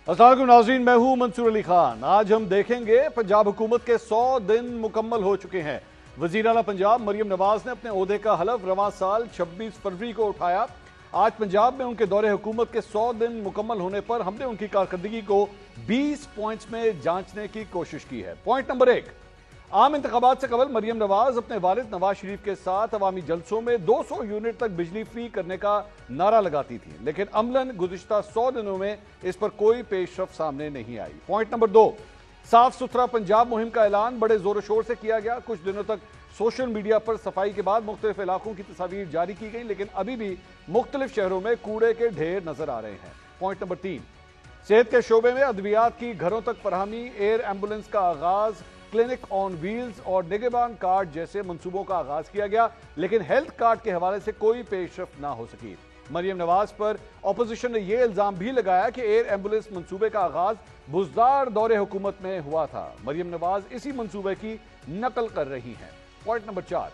अस्सलाम वालेकुम नाज़रीन, मैं हूं मंसूर अली खान। आज हम देखेंगे पंजाब हुकूमत के 100 दिन मुकम्मल हो चुके हैं। वज़ीर आला पंजाब मरियम नवाज ने अपने ओहदे का हलफ रवां साल 26 फरवरी को उठाया। आज पंजाब में उनके दौरे हुकूमत के 100 दिन मुकम्मल होने पर हमने उनकी कारकर्दगी को 20 पॉइंट्स में जांचने की कोशिश की है। पॉइंट नंबर 1, आम इंतखाबात से कबल मरियम नवाज अपने वालिद नवाज शरीफ के साथ अवामी जलसों में 200 यूनिट तक बिजली फ्री करने का नारा लगाती थी, लेकिन अमलन गुज़िश्ता 100 दिनों में इस पर कोई पेशरफ सामने नहीं आई। पॉइंट नंबर 2, साफ सुथरा पंजाब मुहिम का ऐलान बड़े जोर शोर से किया गया। कुछ दिनों तक सोशल मीडिया पर सफाई के बाद मुख्तलिफ इलाकों की तस्वीर जारी की गई, लेकिन अभी भी मुख्तलिफ शहरों में कूड़े के ढेर नजर आ रहे हैं। पॉइंट नंबर 3, सेहत के शोबे में अद्वियात की घरों तक फरहमी, एयर एम्बुलेंस का आगाज, क्लिनिक ऑन व्हील्स और निगहबान कार्ड जैसे मंसूबों का आगाज किया गया, लेकिन हेल्थ कार्ड के हवाले से कोई पेशरफ ना हो सकी। मरियम नवाज पर अपोजिशन ने यह इल्जाम भी लगाया कि एयर एम्बुलेंस मंसूबे का आगाज बुजदार दौरे हुकूमत में हुआ था। मरियम नवाज इसी मंसूबे की नकल कर रही हैं। पॉइंट नंबर 4,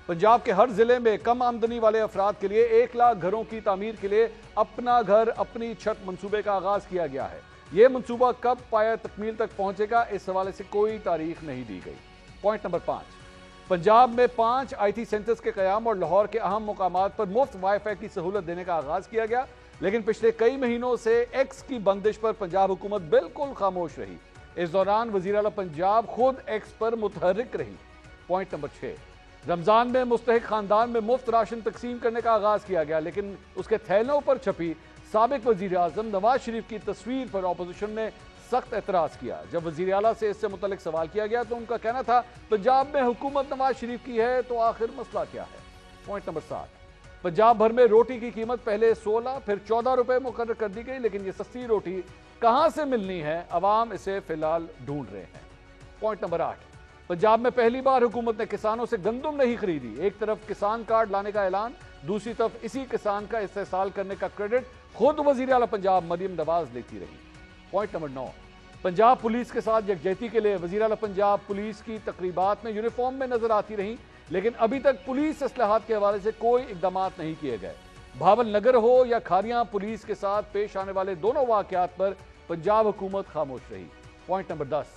पंजाब के हर जिले में कम आमदनी वाले अफराद के लिए 1 लाख घरों की तामीर के लिए अपना घर अपनी छत मंसूबे का आगाज किया गया है। यह मंसूबा कब पाया तकमील तक पहुंचेगा, इस हवाले से कोई तारीख नहीं दी गई। पॉइंट नंबर 5, पंजाब में 5 IT सेंटर्स के कयाम और लाहौर के अहम मुकामात पर मुफ्त वाईफाई की सहूलत देने का आगाज किया गया, लेकिन पिछले कई महीनों से एक्स की बंदिश पर पंजाब हुकूमत बिल्कुल खामोश रही। इस दौरान वज़ीर आला पंजाब खुद एक्स पर मुतहर्रिक रही। पॉइंट नंबर 6, रमजान में मुस्तहिक खानदान में मुफ्त राशन तकसीम करने का आगाज किया गया, लेकिन उसके थैलों पर छपी साबिक वजीर आजम नवाज शरीफ की तस्वीर पर अपोजिशन ने सख्त एतराज किया। जब वजीर आला से इससे मुतल्लिक सवाल किया गया तो उनका कहना था पंजाब में हुकूमत नवाज शरीफ की है, तो आखिर मसला क्या है। पॉइंट नंबर 7, पंजाब भर में रोटी की कीमत पहले 16 फिर 14 रुपए मुकर्रर कर दी गई, लेकिन ये सस्ती रोटी कहां से मिलनी है, अवाम इसे फिलहाल ढूंढ रहे हैं। पॉइंट नंबर 8, पंजाब में पहली बार हुकूमत ने किसानों से गंदम नहीं खरीदी। एक तरफ किसान कार्ड लाने का ऐलान, दूसरी तरफ इसी किसान का इस्तेसाल करने का क्रेडिट खुद वजीर आला पंजाब मरियम नवाज लेती रही। पॉइंट नंबर 9, पंजाब पुलिस के साथ यकजहती के लिए वजीर आला पंजाब पुलिस की तकरीबात में यूनिफॉर्म में नजर आती रही, लेकिन अभी तक पुलिस इस्लाहात के हवाले से कोई इकदाम नहीं किए गए। भावल नगर हो या खारियां, पुलिस के साथ पेश आने वाले दोनों वाकयात पर पंजाब हुकूमत खामोश रही। पॉइंट नंबर 10,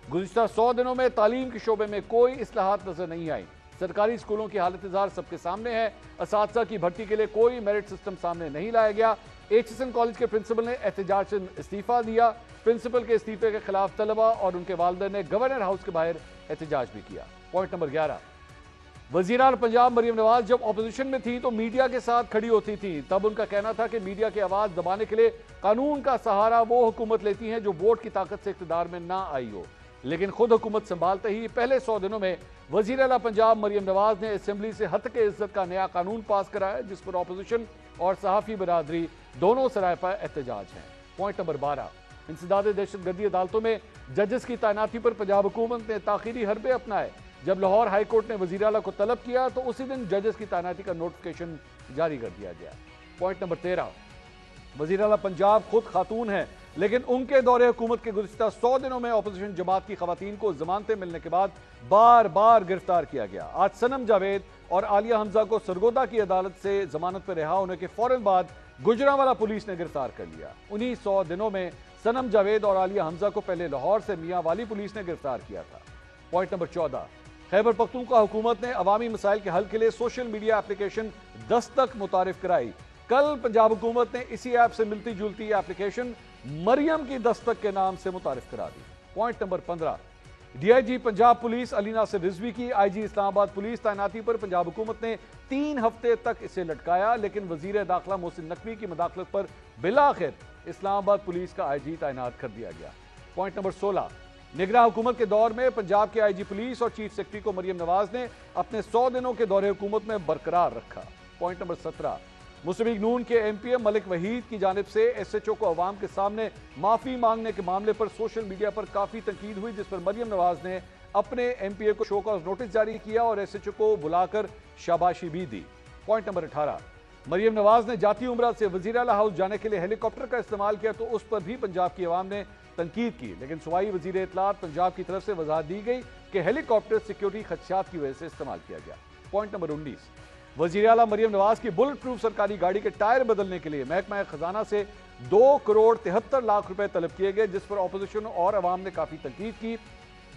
गुज़िश्ता 100 दिनों में तालीम के शोबे में कोई इस्लाहात नजर नहीं आई। सरकारी स्कूलों की हालत इज़ार सबके सामने है। असातिज़ा की भर्ती के लिए कोई मेरिट सिस्टम सामने नहीं लाया गया। HSN कॉलेज के प्रिंसिपल ने एहतजाज से इस्तीफा दिया। प्रिंसिपल के इस्तीफे के खिलाफ तलबा और उनके वालिदैन ने गवर्नर हाउस के बाहर एहतजाज भी किया। पॉइंट नंबर 11, वज़ीर आला पंजाब मरियम नवाज जब अपोजिशन में थी तो मीडिया के साथ खड़ी होती थी। तब उनका कहना था कि मीडिया की आवाज दबाने के लिए कानून का सहारा वो हुकूमत लेती है जो वोट की ताकत से इक़्तिदार में ना आई हो, लेकिन खुद हुकूमत संभालते ही पहले 100 दिनों में वज़ीर आला पंजाब मरियम नवाज ने असेंबली से हद के इज्जत का नया कानून पास कराया, जिस पर अपोजिशन और सहाफ़ी बरादरी दोनों सरापा एहतजाज हैं। पॉइंट नंबर 12, इंसदाद दहशतगर्दी अदालतों में जजेस की तैनाती पर पंजाब हुकूमत ने ताख़ीरी हरबे अपनाए। जब लाहौर हाई कोर्ट ने वज़ीर आला को तलब किया तो उसी दिन जजेस की तैनाती का नोटिफिकेशन जारी कर दिया गया। पॉइंट नंबर 13, वज़ीर आला पंजाब खुद खातून है, लेकिन उनके दौरे हुकूमत के गुज़िश्ता 100 दिनों में अपोजिशन जमात की खवातीन को जमानतें मिलने के बाद बार बार गिरफ्तार किया गया। आज सनम जावेद और आलिया हमजा को सरगोदा की अदालत से जमानत पर रिहा होने के फौरन बाद गुजरांवाला पुलिस ने गिरफ्तार कर लिया। उन्हीं 100 दिनों में सनम जावेद और आलिया हमजा को पहले लाहौर से मियाँ वाली पुलिस ने गिरफ्तार किया था। पॉइंट नंबर 14, खैबर पख्तूनख्वा हुकूमत ने अवामी मसाइल के हल के लिए सोशल मीडिया एप्लीकेशन दस्तक मुतारिफ कराई। कल पंजाब हुकूमत ने इसी ऐप से मिलती जुलती एप्लीकेशन मरियम की दस्तक के नाम से मुतारिफ करा दी। Point number 15, DIG Punjab police Ali Nasir Rizvi की IG इस्लामाबाद पुलिस तैनाती पर पंजाब हुकूमत ने 3 हफ्ते तक इसे लटकाया, लेकिन वजीर दाखिला मोहसिन नकवी की मदाखलत पर बिलाखिर इस्लामाबाद पुलिस का IG तैनात कर दिया गया। पॉइंट नंबर 16, निगरान हुकूमत के दौर में पंजाब के IG पुलिस और चीफ सेक्रेटरी को मरियम नवाज ने अपने 100 दिनों के दौरे हुकूमत में बरकरार रखा। पॉइंट नंबर 17, मुस्लिम लीग नून के MPM मलिक वहीद की जानिब से SHO को अवाम के सामने माफी मांगने के मामले पर सोशल मीडिया पर काफी तनकीद हुई, जिस पर मरियम नवाज ने अपने MPA को शो कॉज नोटिस जारी किया और SHO को बुलाकर शाबाशी भी दी। पॉइंट नंबर 18, मरियम नवाज ने जाती उम्रा से वज़ीर आला हाउस जाने के लिए हेलीकॉप्टर का इस्तेमाल किया तो उस पर भी पंजाब की अवाम ने तनकीद की, लेकिन सूबाई वज़ीर इत्तलात पंजाब की तरफ से वजाहत दी गई कि हेलीकॉप्टर सिक्योरिटी खदशात की वजह से इस्तेमाल किया गया। पॉइंट नंबर 19, वज़ीर आला मरियम नवाज की बुलेट प्रूफ सरकारी गाड़ी के टायर बदलने के लिए महकमा खजाना से 2 करोड़ 73 लाख रुपए तलब किए गए, जिस पर अपोजिशन और अवाम ने काफी तनकीद की।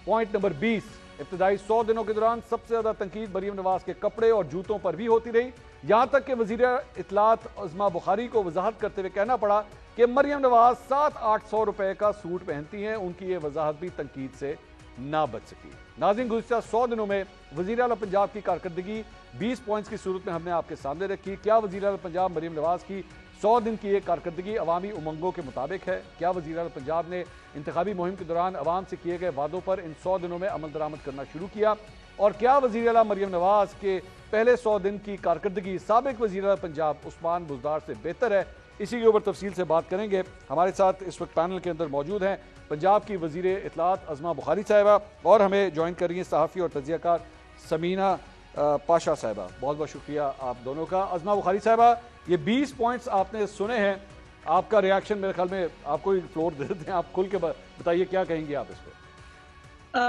पॉइंट नंबर 20, इब्तिदाई 100 दिनों के दौरान सबसे ज्यादा तनकीद मरियम नवाज के कपड़े और जूतों पर भी होती रही, यहां तक कि वजीर इत्तलात अज़मा बुखारी को वजाहत करते हुए कहना पड़ा कि मरियम नवाज 700-800 रुपए का सूट पहनती हैं। उनकी ये वजाहत भी तनकीद से ना बच सकी। नाज़रीन, गुज़िश्ता 100 दिनों में वज़ीर आला पंजाब की कारकर्दगी 20 पॉइंट्स की सूरत में हमने आपके सामने रखी। क्या वज़ीर आला पंजाब मरियम नवाज की 100 दिन की एक कारकर्दगी अवामी उमंगों के मुताबिक है? क्या वज़ीर आला पंजाब ने इंतखाबी मुहिम के दौरान अवाम से किए गए वादों पर इन 100 दिनों में अमल दरामद करना शुरू किया? और क्या वज़ीर आला मरियम नवाज के पहले 100 दिन की कारकर्दगी साबिक वज़ीर आला पंजाब उस्मान बुज़दार से बेहतर है? इसी के ऊपर तफसील से बात करेंगे। हमारे साथ इस वक्त पैनल के अंदर मौजूद हैं पंजाब की वज़ीर इत्तलात अज़मा बुखारी साहिबा, और हमें ज्वाइन कर रही हैं सहाफ़ी और तजियाकार समीना पाशा साहिबा। बहुत बहुत शुक्रिया आप दोनों का। अज़मा बुखारी साहिबा, ये 20 पॉइंट्स आपने सुने हैं, आपका रिएक्शन मेरे ख्याल में आपको ही फ्लोर दे देते हैं, आप खुल के बताइए क्या कहेंगे आप इस पर।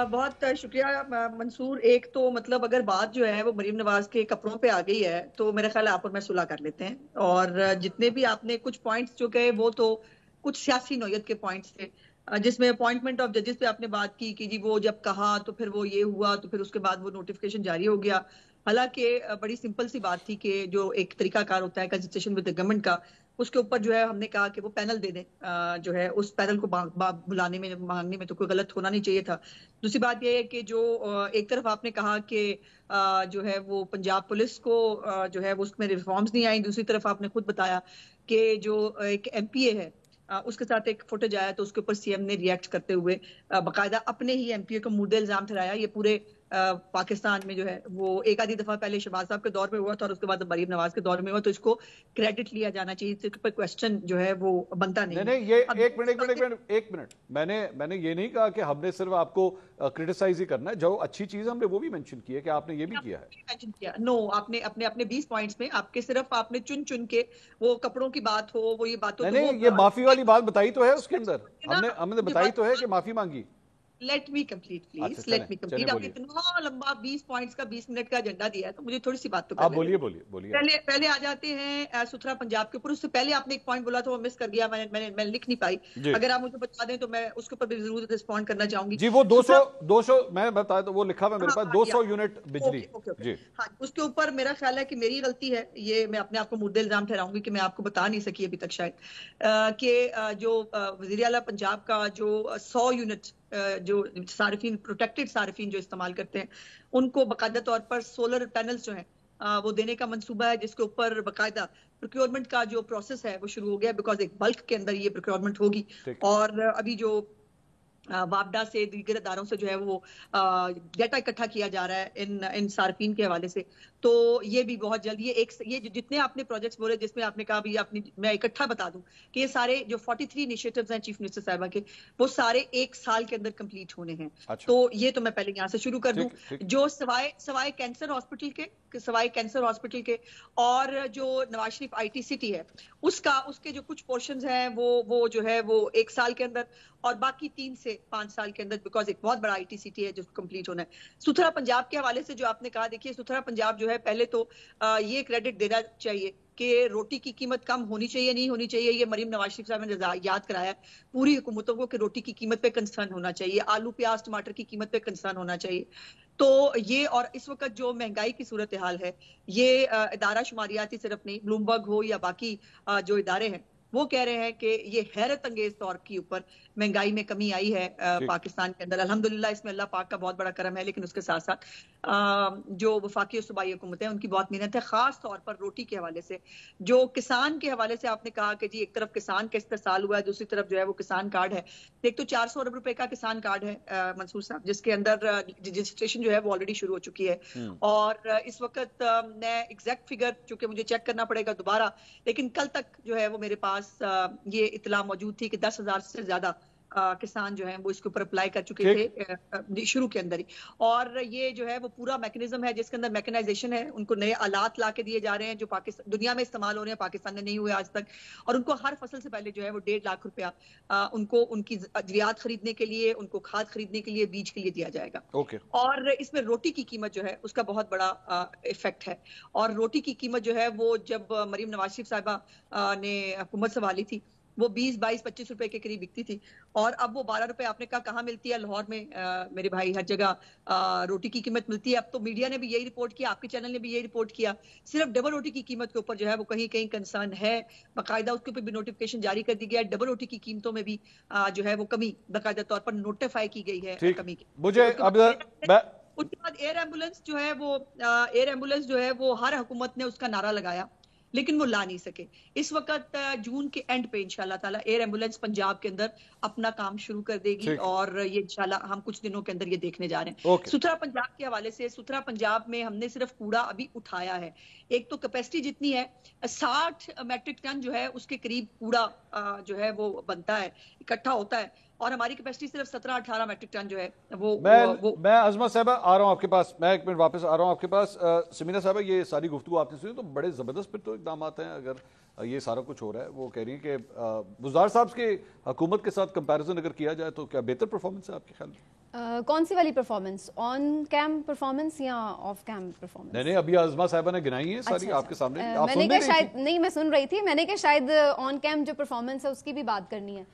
बहुत शुक्रिया मंसूर। एक तो मतलब अगर बात जो है वो मरीम नवाज के कपड़ों पे आ गई है तो मेरा ख्याल आप और मैं सुलह कर लेते हैं। और जितने भी आपने कुछ पॉइंट्स जो कहे वो तो कुछ सियासी नौयत के पॉइंट्स थे, जिसमें अपॉइंटमेंट ऑफ जजेस पे आपने बात की कि जी वो जब कहा तो फिर वो ये हुआ तो फिर उसके बाद वो नोटिफिकेशन जारी हो गया। हालांकि बड़ी सिंपल सी बात थी कि जो एक तरीकाकार होता है कंसल्टेशन विद द गवर्नमेंट का, उसके ऊपर जो है हमने कहा कि वो पैनल दे दें। जो है उस पैनल को बुलाने में मांगने में तो कोई गलत होना नहीं चाहिए था। दूसरी बात यह है कि जो एक तरफ आपने कहा कि जो है वो पंजाब पुलिस को जो है वो उसमें रिफॉर्म्स नहीं आई, दूसरी तरफ आपने खुद बताया कि जो एक एमपीए है उसके साथ एक फुटेज आया तो उसके ऊपर सीएम ने रिएक्ट करते हुए बाकायदा अपने ही एमपीए को मुर्दे इल्जाम ठहराया। ये पूरे पाकिस्तान में जो है वो एक आधी दफा पहले शहबाज साहब के दौर में हुआ था और उसके बाद मरीम नवाज के दौर में हुआ, तो इसको क्रेडिट लिया जाना चाहिए, इसके ऊपर क्वेश्चन जो है वो बनता नहीं। नहीं, ये एक मिनट मैंने ये नहीं कहा कि हमने सिर्फ आपको क्रिटिसाइज ही करना है, जो अच्छी चीज हमने वो भी मेंशन की है कि आपने ये भी किया है। नो, आपने अपने अपने 20 पॉइंट्स में आपके सिर्फ आपने चुन चुन के वो कपड़ों की बात हो, वो ये बात हो, नहीं, ये माफी वाली बात बताई तो है उसके अंदर, हमने बताई तो है कि माफी मांगी। Let me complete please, let me complete. आपने इतना लंबा 20 पॉइंट्स का 20 मिनट का एजेंडा दिया है तो मुझे थोड़ी सी बात तो आप बोलिए। पहले आ जाते हैं सुथरा पंजाब के ऊपर। उससे पहले आपने एक पॉइंट बोला था वो मिस कर गया, मैं लिख नहीं पाई, अगर आप मुझे बता दें तो मैं उसके ऊपर भी जरूर रिस्पॉन्ड करना चाहूंगी। जी, वो 200 मैं बता दो, वो लिखा हुआ मेरे पास 200 यूनिट बिजली। जी हाँ, उसके ऊपर मेरा ख्याल है कि मेरी गलती है, ये मैं अपने आप को मुद्दे इल्जाम ठहराऊंगी कि मैं आपको बता नहीं सकी अभी तक शायद कि जो वज़ीर आला पंजाब का जो 100 यूनिट जो सारिफीन, प्रोटेक्टेड सारिफीन जो इस्तेमाल करते हैं, उनको बाकायदा तौर पर सोलर पैनल्स जो हैं वो देने का मंसूबा है, जिसके ऊपर बाकायदा प्रोक्योरमेंट का जो प्रोसेस है वो शुरू हो गया, बिकॉज एक बल्क के अंदर ये प्रोक्योरमेंट होगी। और अभी जो वापडा से दीगर अदारों से जो है वो डेटा इकट्ठा किया जा रहा है इन सार्फिन के हवाले से, तो ये भी बहुत जल्द ये जितने आपने प्रोजेक्ट्स बोले जिसमें आपने कहा भी अपनी मैं इकट्ठा बता दूं कि ये सारे जो 43 इनिशिएटिव्स हैं चीफ मिनिस्टर साहिबा के, वो सारे एक साल के अंदर कंप्लीट होने हैं। अच्छा। तो ये तो मैं पहले यहाँ से शुरू कर दूं, जो सवाए कैंसर हॉस्पिटल के और जो नवाज शरीफ IT सिटी है उसके जो कुछ पोर्शंस हैं वो जो है वो एक साल के अंदर, और बाकी 3 से 5 साल के अंदर, बिकॉज एक बहुत बड़ा IT सिटी है जो कंप्लीट होना है। सुथरा पंजाब के हवाले से जो आपने कहा, देखिए सुथरा पंजाब जो है, पहले तो ये क्रेडिट देना चाहिए कि रोटी की कीमत कम होनी चाहिए, नहीं होनी चाहिए, ये मरीम नवाज शरीफ साहब ने याद कराया पूरी हुकूमतों को कि रोटी की कीमत पे कंसर्न होना चाहिए, आलू प्याज टमाटर की कीमत पे कंसर्न होना चाहिए। तो ये, और इस वक्त जो महंगाई की सूरत हाल है, ये इदारा शुमारियाती सिर्फ नहीं, ब्लूमबर्ग हो या बाकी जो इदारे हैं, वो कह रहे हैं कि ये हैरत अंगेज तौर के ऊपर महंगाई में कमी आई है पाकिस्तान के अंदर। अल्हम्दुलिल्लाह इसमें अल्लाह पाक का बहुत बड़ा करम है, लेकिन उसके साथ साथ जो वफाकी और सूबाई हुकूमत है उनकी बहुत मेहनत है, खास तौर पर रोटी के हवाले से। जो किसान के हवाले से आपने कहा कि जी एक तरफ किसान का इस्तेसाल हुआ है, दूसरी तरफ जो है वो किसान कार्ड है। एक तो 400 अरब रुपए का किसान कार्ड है मंसूर साहब, जिसके अंदर रजिस्ट्रेशन जो है वो ऑलरेडी शुरू हो चुकी है। और इस वक्त मैं एग्जैक्ट फिगर चूंकि मुझे चेक करना पड़ेगा दोबारा, लेकिन कल तक जो है वो मेरे पास ये इतला मौजूद थी कि 10,000 से ज्यादा किसान जो हैं वो इसके ऊपर अप्लाई कर चुके थे शुरू के अंदर ही। और ये जो है वो पूरा मैकेनिज्म है जिसके अंदर मैकेनाइजेशन है, उनको नए आलात ला के दिए जा रहे हैं जो पाकिस्तान दुनिया में इस्तेमाल हो रहे हैं, पाकिस्तान में नहीं हुए आज तक। और उनको हर फसल से पहले जो है वो 1.5 लाख रुपया उनको उनकी अद्वियात खरीदने के लिए, उनको खाद खरीदने के लिए, बीज के लिए दिया जाएगा। और इसमें रोटी की कीमत जो है उसका बहुत बड़ा इफेक्ट है। और रोटी की कीमत जो है वो जब मरीम नवाज शरीफ साहिबा ने हुकूमत संभाली थी वो 20-22-25 रुपए के करीब बिकती थी, और अब वो 12 रुपए आपने कहा कहाँ मिलती है? लाहौर में मेरे भाई हर जगह रोटी की कीमत मिलती है। अब तो मीडिया ने भी यही रिपोर्ट किया, आपके चैनल ने भी यही रिपोर्ट किया, सिर्फ डबल रोटी की कीमत के ऊपर जो है वो कहीं कहीं कंसर्न है, बाकायदा उसके ऊपर भी नोटिफिकेशन जारी कर दी गया है, डबल रोटी की कीमतों में भी जो है वो कमी बाकायदा तौर पर नोटिफाई की गई है कमी की। मुझे उसके बाद एयर एम्बुलेंस जो है वो हर हुकूमत ने उसका नारा लगाया, लेकिन वो ला नहीं सके। इस वक्त जून के एंड पे इंशाल्लाह ताला एयर एम्बुलेंस पंजाब के अंदर अपना काम शुरू कर देगी, और ये इंशाल्लाह हम कुछ दिनों के अंदर ये देखने जा रहे हैं। सुथरा पंजाब के हवाले से, सुथरा पंजाब में हमने सिर्फ कूड़ा अभी उठाया है, एक तो कैपेसिटी जितनी है 60 मैट्रिक टन जो है उसके करीब कूड़ा जो है वो बनता है, इकट्ठा होता है, और हमारी कैपेसिटी सिर्फ 17-18 मैट्रिक टन जो है वो मैं अजमा साहब आ रहा हूं आपके पास, मैं एक मिनट वापस आ रहा हूं आपके पास। समीना साहब, ये सारी गुफ्तगू आपने सुनी तो बड़े जबरदस्त फिर तो इकदाम आते हैं अगर ये सारा कुछ हो रहा है। वो कह रही है कि बुज़दार साहब की हुकूमत के साथ कंपैरिजन अगर किया जाए तो क्या बेहतर परफॉर्मेंस है आपके ख्याल में? कौन सी वाली परफॉर्मेंस, ऑन कैम परफॉर्मेंस या ऑफ कैम परफॉर्मेंस? नहीं, अभी आजमा साहिबा ने गिनाई है सारी आपके सामने। मैंने कहा शायद नहीं, मैं सुन रही थी, मैंने कहा शायद ऑन कैम जो परफॉर्मेंस है उसकी भी बात करनी है।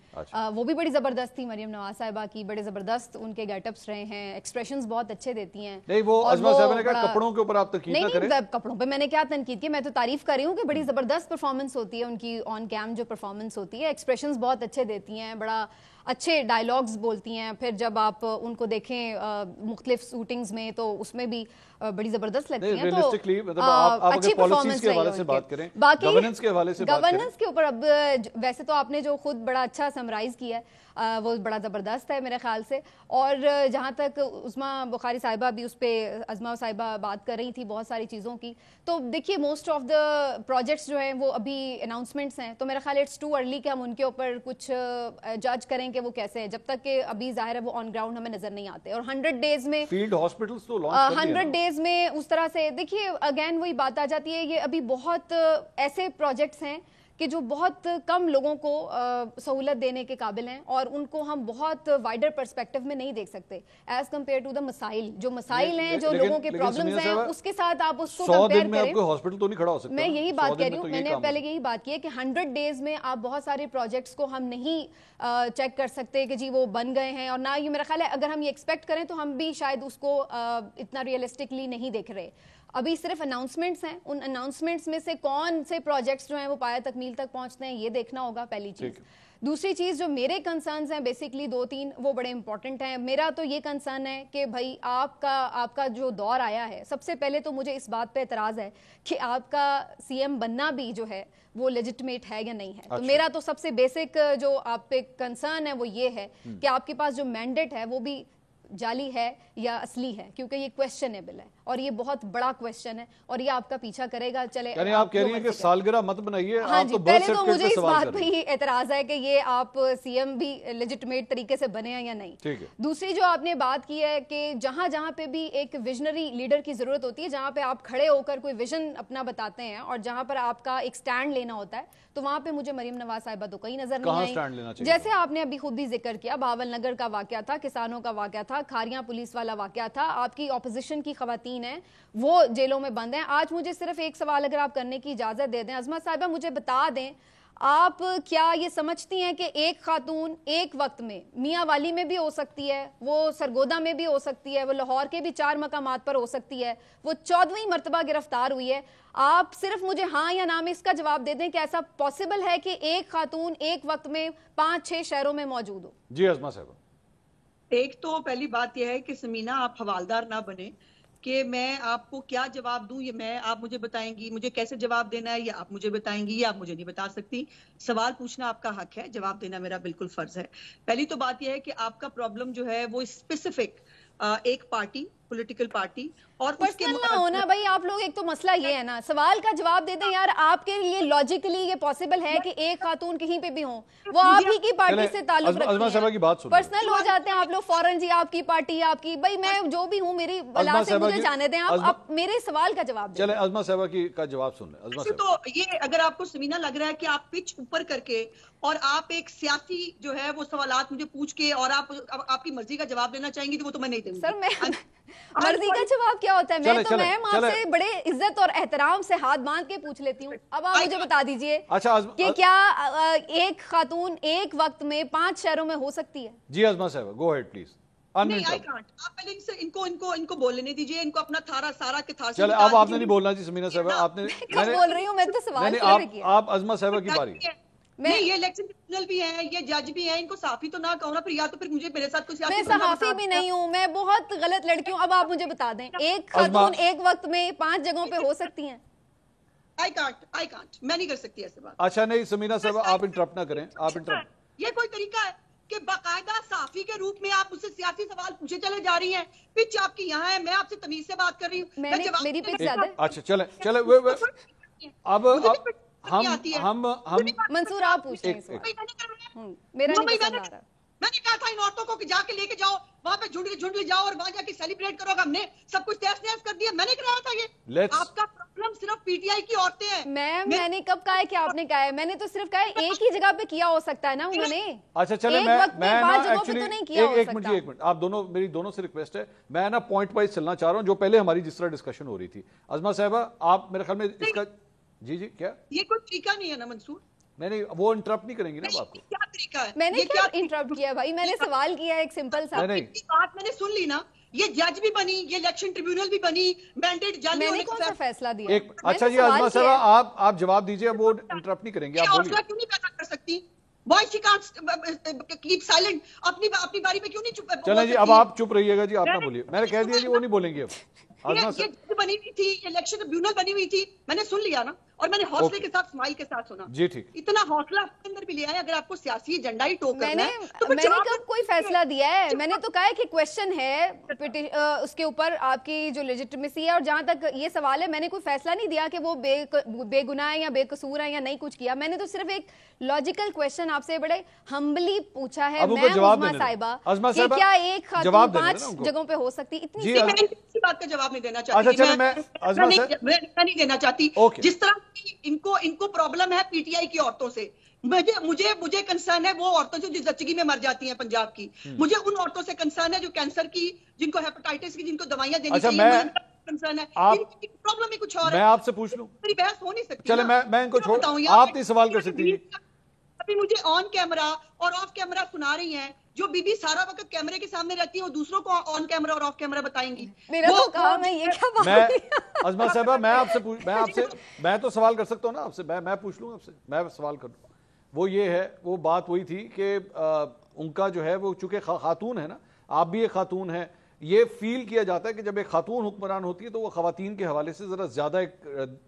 वो भी बड़ी जबरदस्त थी मरियम नवाज साहिबा की, बड़े जबरदस्त उनके गेटअप्स रहे हैं, एक्सप्रेशंस बहुत अच्छे देती हैं। नहीं, वो आजमा साहिबा ने कहा कपड़ों के ऊपर आप तनकीद ना करें। नहीं, कपड़ों पे मैंने क्या तनकीद की, मैं तो तारीफ कर रही हूँ कि बड़ी जबरदस्त परफॉर्मेंस होती है उनकी, ऑन कैम जो परफॉर्मेंस होती है, एक्सप्रेशंस बहुत अच्छे देती हैं, बड़ा अच्छे डायलॉग्स बोलती हैं। फिर जब आप उनको देखें मुख्तलिफ शूटिंग्स में तो उसमें भी बड़ी जबरदस्त लगती हैं। तो अच्छी परफॉर्मेंस के हवाले से बात करें, बाकी गवर्नेंस के हवाले से गवर्नेंस के ऊपर अब वैसे तो आपने जो खुद बड़ा अच्छा समराइज किया है वो बड़ा ज़बरदस्त है मेरे ख्याल से। और जहाँ तक उस्मा बुखारी साहिबा भी उस पर अज़मा साहिबा बात कर रही थी बहुत सारी चीज़ों की, तो देखिए मोस्ट ऑफ द प्रोजेक्ट्स जो हैं वो अभी अनाउंसमेंट्स हैं, तो मेरा ख्याल इट्स टू अर्ली कि हम उनके ऊपर कुछ जज करें कि वो कैसे है, जब तक कि अभी जाहिर है वो ऑन ग्राउंड हमें नजर नहीं आते। और 100 डेज में फील्ड हॉस्पिटल्स तो लॉन्च 100 डेज में उस तरह से देखिए अगेन वही बात आ जाती है, ये अभी बहुत ऐसे प्रोजेक्ट्स हैं कि जो बहुत कम लोगों को सहूलत देने के काबिल हैं, और उनको हम बहुत वाइडर पर्सपेक्टिव में नहीं देख सकते एज कम्पेयर टू द मसाइल। जो मसाइल हैं, जो लोगों के प्रॉब्लम्स हैं, उसके साथ आप उसको कंपेयर करें। हॉस्पिटल तो नहीं खड़ा हो सकता। मैं यही बात कह रही हूँ, मैंने पहले यही बात की है कि 100 डेज में आप बहुत सारे प्रोजेक्ट्स को हम नहीं चेक कर सकते कि जी वो बन गए हैं, और ना ये मेरा ख्याल है अगर हम ये एक्सपेक्ट करें तो हम भी शायद उसको इतना रियलिस्टिकली नहीं देख रहे। अभी सिर्फ अनाउंसमेंट्स हैं, उन अनाउंसमेंट्स में से कौन से प्रोजेक्ट्स जो हैं वो पाया तकमील तक पहुंचते हैं ये देखना होगा, पहली चीज़। दूसरी चीज़ जो मेरे कंसर्न्स हैं बेसिकली 2-3 वो बड़े इंपॉर्टेंट हैं। मेरा तो ये कंसर्न है कि भाई आपका जो दौर आया है, सबसे पहले तो मुझे इस बात पे एतराज़ है कि आपका सीएम बनना भी जो है वो लेजिटिमेट है या नहीं है। तो मेरा तो सबसे बेसिक जो आप पे कंसर्न है वो ये है कि आपके पास जो मैंडेट है वो भी जाली है या असली है, क्योंकि ये क्वेश्चनेबल है और ये बहुत बड़ा क्वेश्चन है और ये आपका पीछा करेगा। चले यानी आप कह रही हैं कि सालगिरह मत बनाइए। हाँ जी, पहले तो मुझे इस बात पे ही एतराज है कि ये आप सीएम भी लेजिटिमेट तरीके से बने हैं या नहीं। ठीक है। दूसरी जो आपने बात की है कि जहां जहां पे भी एक विजनरी लीडर की जरूरत होती है, जहां पे आप खड़े होकर कोई विजन अपना बताते हैं और जहां पर आपका एक स्टैंड लेना होता है, तो वहां पे मुझे मरियम नवाज साहिबा तो कहीं नजर नहीं आई। जैसे आपने अभी खुद ही जिक्र किया, बावल नगर का वाकया था, किसानों का वाकया था, खारियां पुलिस वाला वाकया था, आपकी ऑपोजिशन की खवातीन है वो जेलों में बंद हैं। आज मुझे सिर्फ एक सवाल अगर आप करने की इजाजत दे दें, अज़मा साहिबा मुझे बता दें, आप क्या ये समझती हैं कि एक खातून एक वक्त में मियाँ वाली में भी हो सकती है, वो सरगोदा में भी हो सकती है, वो लाहौर के भी 4 मकामात पर हो सकती है, वो 14वीं मरतबा गिरफ्तार हुई है? आप सिर्फ मुझे हाँ या ना में इसका जवाब दे दें कि ऐसा पॉसिबल है कि एक खातून एक वक्त में 5-6 शहरों में मौजूद हो? जी अज़मा साहिबा, एक तो पहली बात यह है कि समीना आप हवालदार ना बने कि मैं आपको क्या जवाब दूं, ये आप मुझे बताएंगी, मुझे कैसे जवाब देना है ये आप मुझे बताएंगी, ये आप मुझे नहीं बता सकती। सवाल पूछना आपका हक है, जवाब देना मेरा बिल्कुल फर्ज है। पहली तो बात यह है कि आपका प्रॉब्लम जो है वो स्पेसिफिक एक पार्टी, पॉलिटिकल पार्टी और उसके ना होना। भाई आप लोग, एक तो मसला ये है ना, सवाल का जवाब दे दें यार। आपके लिए लॉजिकली ये पॉसिबल है कि एक खातून कहीं पे भी हो, वो आप ही की पार्टी से ताल्लुक रखती है, पर्सनल हो जाते हैं आप लोग फौरन, जी आपकी पार्टी आपकी, भाई मैं जो भी हूँ मेरी बला से मुझे जाने दें। आप मेरे सवाल का जवाब दें। चले अज़मा साहिबा का जवाब सुन लें। तो ये अगर आपको समीना लग रहा है कि आप पिच ऊपर करके और आप एक सियासी जो है वो सवालात मुझे पूछ के और आप आपकी मर्जी का जवाब देना चाहेंगी, तो वो तो मैं नहीं दूंगी। सर मैं मर्जी का जवाब क्या होता है? मैं तो मैम आपसे बड़े इज्जत और एहतराम से हाथ बांध के पूछ लेती हूँ। अब आप मुझे बता दीजिए कि क्या एक खातून एक वक्त में 5 शहरों में हो सकती है? जी अज़मा साहब, गो अहेड प्लीज। नहीं, आई कांट। आप पहले इनको बोलने दीजिए, इनको अपना सारा के थार। चले, अब आपने नहीं बोलना जी समीना साहब, आपने कब बोल रही हूँ मैं तो सवाल किया। आप अज़मा साहब की बारी। नहीं, ये इलेक्शन ट्रिब्यूनल भी है, ये जज भी है, इनको साफी तो ना कहो ना, फिर या तो फिर मुझे मेरे साथ कुछ। मैं सहाफी भी नहीं हूँ, मैं बहुत गलत लड़की हूँ। अब आप मुझे बता दें, एक खातून एक वक्त में 5 जगहों पे हो सकती हैं? आई कांट, मैं नहीं कर सकती ऐसे बात। अच्छा नहीं समीना साहब, आप इंटरप्ट ना करें, आप इंटरप्ट। ये कोई तरीका है कि बाकायदा साफी के रूप में आप मुझसे सियासी सवाल पूछे चले जा रही हैं? पिच आपकी यहाँ है, मैं आपसे तमीज से बात कर रही हूँ। मेरी पिच ज्यादा। अच्छा चले अब हम मंसूर आप पूछ रहे हैं। मेरा नहीं पसंद आ रहा। मैंने कहा था इन औरतों को जाके लेके जाओ, वहां पे झुंड ले जाओ और वहां जाके सेलिब्रेट करो। हमने सब कुछ तहस नहस कर दिया, मैंने कराया था ये। आपका प्रॉब्लम सिर्फ पीटीआई की औरतें हैं। मैंने कब कहा है कि आपने कहा है? मैंने तो सिर्फ कहा है एक ही जगह पे किया हो सकता है ना उन्होंने। अच्छा चले, मैं एक मिनट, आप दोनों, मेरी दोनों से रिक्वेस्ट है, मैं ना पॉइंट वाइज चलना चाह रहा हूँ, जो पहले हमारी जिस तरह डिस्कशन हो रही थी। अज़मा साहबा, आप मेरे ख्याल में इसका जी क्या ये कोई तरीका नहीं है ना मंसूर? नहीं, वो इंटरप्ट नहीं करेंगी ना आपको। क्या तरीका है? मैंने क्या इंटरप्ट किया भाई? मैंने सवाल किया एक सिंपल सा। बात मैंने सुन ली ना, ये जज भी बनी, ये इलेक्शन ट्रिब्यूनल भी बनी, मैंडेट जज। मैंने कौन सा फैसला दिया? अच्छा जी अज़मा साहब, आप जवाब दीजिए, वो इंटरप्ट नहीं करेंगे, आप बोलिए। क्यों नहीं पैदा कर सकती? Why she can't keep silent? अपनी बारी में क्यों नहीं चुप? चलें जी, अब आप चुप रहिएगा जी, आप ना बोलिए। मैंने कह दिया जी, वो नहीं बोलेंगे अब। ये बनी हुई थी, इलेक्शन ट्रिब्यूनल बनी हुई थी, मैंने सुन लिया ना, और मैंने हौसले के साथ, स्माइल के साथ सुना। जी ठीक। इतना हौसला आपके अंदर भी लिया है। अगर आपको सियासी एजेंडा ही टोक करना है तो मैंने कब कोई फैसला दिया है? मैंने तो कहा है कि क्वेश्चन है उसके ऊपर आपकी जो लेजिटिमेसी है, और जहां तक ये सवाल है, मैंने कोई फैसला नहीं दिया कि वो बेगुनाह है या बेकसूर है या नहीं कुछ किया। मैंने तो सिर्फ एक लॉजिकल क्वेश्चन आपसे बड़े हम्बली पूछा है, मैं उज़मा साहिबा, कि क्या एक खातून 5 जगहों पे हो सकती? इतनी बात का जवाब नहीं देना चाहती। मैं नहीं देना चाहती। जिस तरह इनको प्रॉब्लम है पीटीआई की औरतों से, मुझे कंसर्न है वो औरतों जो जच्चगी में मर जाती हैं पंजाब की। मुझे उन औरतों से कंसर्न है जो कैंसर की, जिनको हेपेटाइटिस की, जिनको दवाइयां देनी चाहिए, कंसर्न है। प्रॉब्लम ही कुछ और है। मैं आपसे पूछ लूं, मेरी बहस हो नहीं सकती। चले मैं इनको छोड़, आप नहीं सवाल कर सकती। अभी मुझे ऑन कैमरा और ऑफ कैमरा सुना रही हैं, जो बीबी सारा वक्त कैमरे के सामने रहती है, वो दूसरों को ऑन कैमरा और ऑफ कैमरा बताएंगी। मेरा तो काम है, ये क्या बात है? अज़मा साहबा, मैं तो सवाल कर सकता हूँ ना आपसे, मैं पूछ लूँ आपसे, मैं सवाल कर लूँ। वो ये है, वो बात वही थी कि उनका जो है, वो चूंकि खातून है ना, आप भी एक खातून है, ये फील किया जाता है कि जब एक खातून हुक्मरान होती है तो वो खवातीन के हवाले से ज़रा ज़्यादा एक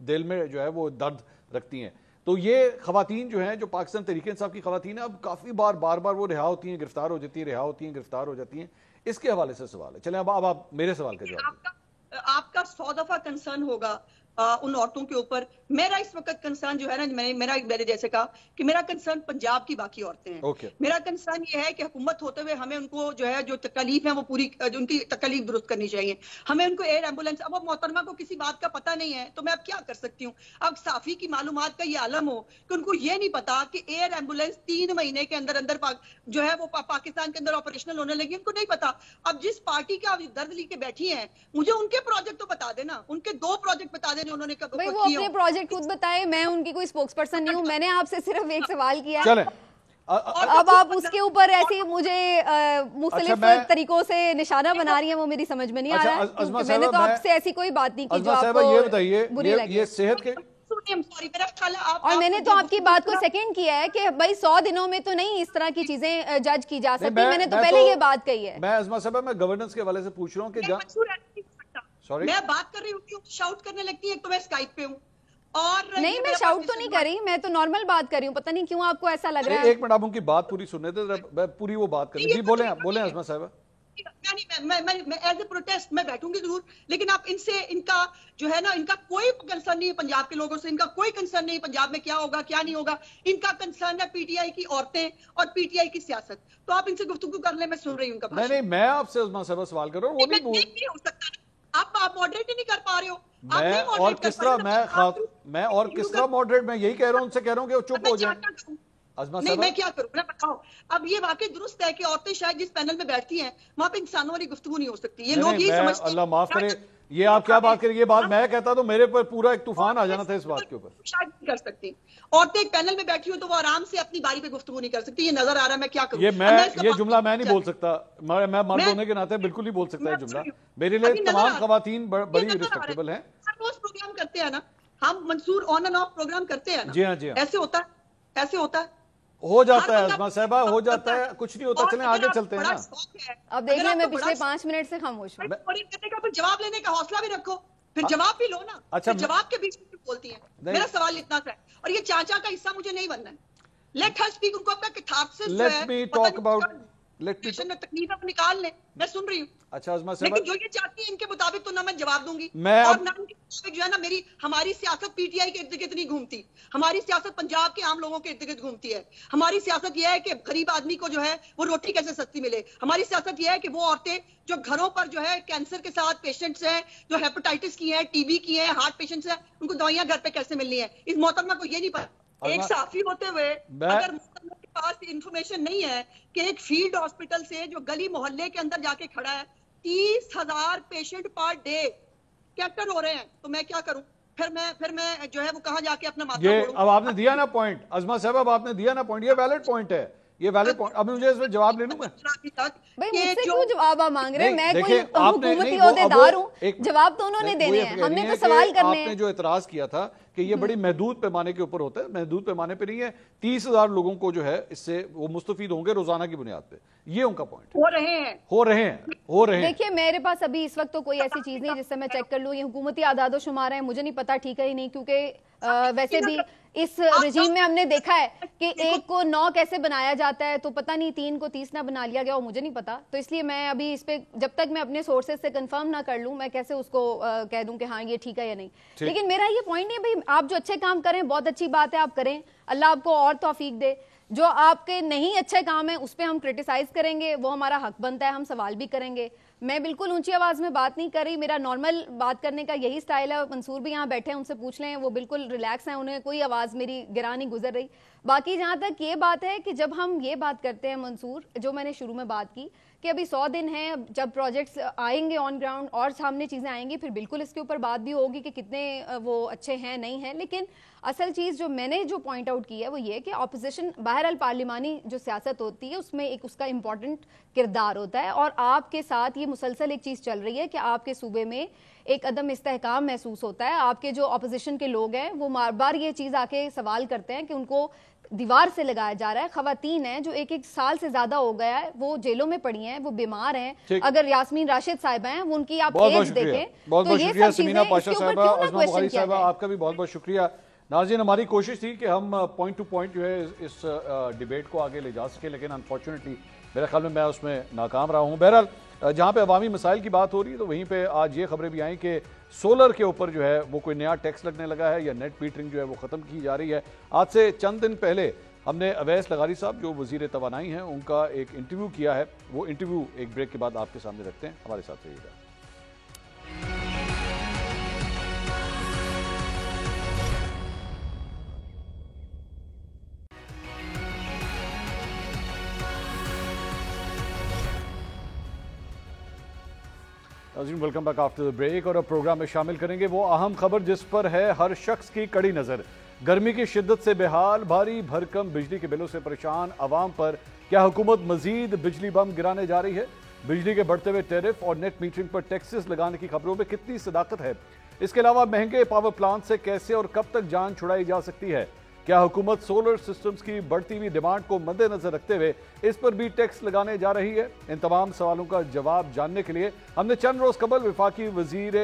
दिल में जो है वो दर्द रखती हैं। तो ये खवातीन जो हैं, जो पाकिस्तान तहरीक इंसाफ की खवातीन है, अब काफ़ी बार वो रिहा होती हैं, गिरफ्तार हो जाती हैं, रिहा होती हैं, गिरफ्तार हो जाती हैं। इसके हवाले से सवाल है। चलें, अब आप मेरे सवाल का जवाब। आपका 100 दफा कंसर्न होगा उन औरतों के ऊपर। मेरा इस वक्त कंसर्न जो है ना, मेरे जैसे कहा कि मेरा कंसर्न पंजाब की बाकी औरतें हैं। मेरा कंसर्न ये है कि हुकूमत होते हुए हमें उनको जो है, जो तकलीफ है, वो पूरी उनकी तकलीफ दुरुस्त करनी चाहिए। हमें उनको एयर एम्बुलेंस, अब मोहतरमा को किसी बात का पता नहीं है तो मैं अब क्या कर सकती हूँ? अब साफी की मालूमात का ये आलम हो कि उनको ये नहीं पता कि एयर एम्बुलेंस 3 महीने के अंदर जो है वो पाकिस्तान के अंदर ऑपरेशनल होने लगी, उनको नहीं पता। अब जिस पार्टी का दर्द लेके बैठी है, मुझे उनके प्रोजेक्ट तो बता देना, उनके 2 प्रोजेक्ट बता देना उन्होंने कब भाई। वो अपने प्रोजेक्ट खुद बताए, मैं उनकी कोई स्पोक्स पर्सन नहीं हूँ। मैंने आपसे सिर्फ एक सवाल किया है। अब आप उसके ऊपर ऐसे मुझे मुख्तलिफ तरीकों से निशाना बना रही हैं, वो मेरी समझ में नहीं आ रहा है। मैंने तो आपसे ऐसी कोई बात नहीं की जो आपको बुरी लगे। ये सेहत के और मैंने तो आपकी बात को सेकंड किया है कि भाई 100 दिनों में तो नहीं इस तरह की चीजें जज की जा सकती। मैंने तो पहले ये बात कही है। मैं अज़मा साहबा, मैं गवर्नेंस के हवाले से पूछ रहा हूँ कि सॉरी, मैं बात कर रही हूँ, शाउट करने लगती है, तो मैं स्काइप पे हूँ। और नहीं, मैं शाउट तो नहीं कर रही, मैं तो नॉर्मल बात कर रही हूँ। पता नहीं क्यों आपको ऐसा लग रहा है। एक मिनट, आप उनकी बात पूरी सुनने दे, पूरी वो बात करें। जी बोले अज़मा साहबा। मैं एज ए प्रोटेस्ट मैं बैठूंगी जरूर, लेकिन आप इनका जो है ना, इनका कोई कंसर्न नहीं है पंजाब के लोगों से। इनका कोई कंसर्न नहीं है पंजाब में क्या होगा क्या नहीं होगा। इनका कंसर्न है पीटीआई की औरतें और पीटीआई की सियासत। तो आप इनसे गुफ्तगू कर ले, मैं सुन रही हूँ उनका। नहीं, मैं आपसे अज़मा साहबा सवाल कर रहा हूँ, वो नहीं हो सकता। आप मॉडरेट ही नहीं कर पा रहे हो। मैं और किस तरह मॉडरेट, मैं यही कह रहा हूँ, उनसे कह रहा हूँ कि वो चुप हो जाए। نہیں میں کیا کروں, میں بتاؤں. اب یہ واقعی درست ہے کہ عورتیں شاید جس پینل میں بیٹھتی ہیں وہاں پہ انسانوں والی گفتگو نہیں ہو سکتی. یہ لوگ یہی سمجھتے ہیں. اللہ معاف کرے, یہ آپ کیا بات کریں, یہ بات میں کہتا تو میرے پر پورا ایک طوفان آ جانا تھا اس بات کے اوپر. شاید نہیں کر سکتی عورتیں ایک پینل میں بیٹھی ہوں تو وہ آرام سے اپنی باری پہ گفتگو نہیں کر سکتی. یہ نظر آ رہا ہے, میں کیا کروں. یہ جملہ میں نہیں بول سکتا, میں مرد ہونے کے ناطے بالکل نہیں بول سکتا یہ جملہ. میرے لیے تمام خواتین بڑی ریسپیکٹیبل ہیں. ہر روز پروگرام کرتے ہیں نا ہم, منصور, آن اینڈ آف پروگرام کرتے ہیں نا. جی ہاں جی ہاں, ایسے ہوتا ہے, ایسے ہوتا ہے, ہو جاتا ہے عظما صاحبہ, ہو جاتا ہے, کچھ نہیں ہوتا. چلیں آگے چلتے ہیں نا. اب دیکھ لیں میں پچھلے 5 منٹ سے خاموش ہوں. جواب لینے کا حوصلہ بھی رکھو, پھر جواب بھی لو نا. اچھا جواب کے بیچ میں بولتی ہیں. میرا سوال اتنا سا ہے, اور یہ چاچا کا حصہ مجھے نہیں بننا ہے. لیٹ ہر اسپیک, ان کو اپنا کتھارسس جو ہے, لیٹ می ٹاک اباؤٹ, تکلیف اپ نکال لیں, میں سن رہی ہوں. اچھا عظما صاحبہ, لیکن جو یہ چاہتی ہیں ان کے مطابق تو نہ میں جواب دوں گی, اور نہ ان کے مطابق جو ہے نا ہماری سیاست پی ٹی آئی کے ارد گرد نہیں گھومتی. ہماری سیاست پنجاب کے عام لوگوں کے ارد گرد گھومتی ہے. ہماری سیاست یہ ہے کہ غریب آدمی کو جو ہے وہ روٹی کیسے سستی ملے. ہماری سیاست یہ ہے کہ وہ عورتیں جو گھروں پر جو ہے کینسر کے ساتھ پیشنٹس ہیں, جو ہیپاٹائٹس کی ہیں, ٹی بی کی ہیں, ہارٹ پیشنٹس ہیں, ان کو دوائیاں گھر پہ کیسے ملنی ہیں. اس محترمہ کو یہ نہیں پتا. ایک صحافی ہوتے ہوئے اگر محترمہ کے پاس انفارمیشن نہیں ہے کہ ایک فیلڈ ہاسپٹل سے جو گلی محلے کے اندر جا کے کھڑا ہے 30,000 پیشنٹ پر ڈے کیپٹر ہو رہے ہیں, تو میں کیا کروں. پھر میں جو ہے وہ کہاں جا کے اپنا ماتھا یہ اب آپ نے دیا نا پوائنٹ عظما صاحب, اب آپ نے دیا نا پوائنٹ, یہ ویلڈ پوائنٹ ہے, یہ ویلڈ پوائنٹ. اب مجھے اس میں جواب لے لوں میں. بھائی مجھ سے کیوں جواب آپ مانگ رہے ہیں, میں کوئی حکومتی عہدیدار ہوں, جواب تو انہوں نے دینے ہیں, ہم نے تو سوال کرنے ہیں. آپ نے جو اعتراض کیا تھا کہ یہ بڑی محدود پیمانے کے اوپر ہوتا ہے, محدود پیمانے پہ نہیں ہے. 30,000 لوگوں کو جو ہے اس سے وہ مستفید ہوں گے روزانہ کی بنیاد پہ, یہ ان کا پوائنٹ. ہو رہے ہیں. دیکھیے میرے پاس ابھی اس وقت تو کوئی ایسی چیز نہیں جس سے میں چیک کر لوں. یہ حکومتی اعداد و شمار ہیں, مجھے نہیں پتا ٹھیک ہے ہی نہیں, کیونکہ ویسے بھی اس رجیم میں ہم نے دیکھا ہے کہ 1 کو 9 کیسے بنایا جاتا ہے, تو پتہ نہیں 3 کو 30 نہ بنا لیا گیا, وہ مجھے نہیں پتا. تو اس لیے میں ابھی اس پہ جب تک میں اپنے سورسز سے کنفرم نہ کر لوں میں کیسے اس کو کہہ دوں کہ ہاں یہ ٹھیک ہے یا نہیں. لیکن میرا یہ پوائنٹ نہیں ہے, بھائی آپ جو اچھے کام کریں بہت اچھی بات ہے, آپ کریں, اللہ آپ کو اور توفیق دے. جو آپ کے نہیں اچھے کام ہیں اس پہ ہم کرٹیسائز کریں گے, وہ ہمارا حق بنتا ہے, ہم سوال بھی کریں گے. میں بالکل اونچی آواز میں بات نہیں کر رہی, میرا نارمل بات کرنے کا یہی سٹائل ہے. منصور بھی یہاں بیٹھے ہیں, ان سے پوچھ لیں, وہ بالکل ریلیکس ہیں, انہیں کوئی آواز میری گرا نہیں گزر رہی. باقی جہاں تک یہ بات ہے کہ جب ہم یہ بات کرتے ہیں منصور, جو میں نے شروع میں بات کی کہ ابھی 100 دن ہیں, جب پروجیکٹس آئیں گے آن گراؤنڈ اور سامنے چیزیں آئیں گی, پھر بالکل اس کے اوپر بات بھی ہوگی کہ کتنے وہ اچھے ہیں نہیں ہیں. لیکن اصل چیز جو میں نے جو پوائنٹ آؤٹ کی ہے وہ یہ کہ اپوزیشن بہرحال پارلیمانی جو سیاست ہوتی ہے اس میں ایک اس کا امپورٹنٹ کردار ہوتا ہے, اور آپ کے ساتھ یہ مسلسل ایک چیز چل رہی ہے کہ آپ کے صوبے میں ایک عدم استحکام محسوس ہوتا ہے. آپ کے جو اپوزیشن کے لوگ ہیں وہ بار بار یہ چیز آ کے سوال کرتے ہیں کہ ان کو دیوار سے لگایا جا رہا ہے. خواتین ہیں جو 1 سال سے زیادہ ہو گیا ہے, وہ جیلوں میں پڑی ہیں, وہ بیمار ہیں. اگر یاسمین راشد صاحبہ ہیں, وہ ان کی آپ ایج دیکھیں, تو یہ سب چیزیں اس کے اوپر کیوں نہ کویشچن کیا جائے. آپ کا بھی بہت بہت شکریہ. ناظرین, ہماری کوشش تھی کہ ہم پوائنٹ ٹو پوائنٹ جو ہے اس ڈیبیٹ کو آگے لے جا سکے, لیکن انفارچونیٹلی میرے خیال میں اس میں ناکام رہا ہوں. بہرحال جہاں پہ عوامی مسائل کی بات ہو رہی ہے تو وہیں پہ آج یہ خبریں بھی آئیں کہ سولر کے اوپر جو ہے وہ کوئی نیا ٹیکس لگنے لگا ہے, یا نیٹ میٹرنگ جو ہے وہ ختم کی جا رہی ہے. آج سے چند دن پہلے ہم نے اویس لغاری صاحب جو وزیر توانائی ہیں ان کا ایک انٹرویو کیا ہے, وہ انٹرویو ایک بریک کے بعد آپ کے سامنے رکھتے ہیں, ہمارے ساتھ رہیے گا. ویلکم بیک آفٹر بریک, اور اب پروگرام میں شامل کریں گے وہ اہم خبر جس پر ہے ہر شخص کی کڑی نظر. گرمی کی شدت سے بحال, بھاری بھرکم بجلی کے بلوں سے پریشان عوام پر کیا حکومت مزید بجلی بم گرانے جا رہی ہے؟ بجلی کے بڑھتے ہوئے ٹیرف اور نیٹ میٹرنگ پر ٹیکسز لگانے کی خبروں میں کتنی صداقت ہے؟ اس کے علاوہ مہنگے پاور پلانٹ سے کیسے اور کب تک جان چھڑائی جا سکتی ہے؟ کیا حکومت سولر سسٹمز کی بڑھتی ہوئی ڈیمانڈ کو مد نظر رکھتے ہوئے اس پر بھی ٹیکس لگانے جا رہی ہے؟ ان تمام سوالوں کا جواب جاننے کے لیے ہم نے چند روز قبل وفاقی وزیر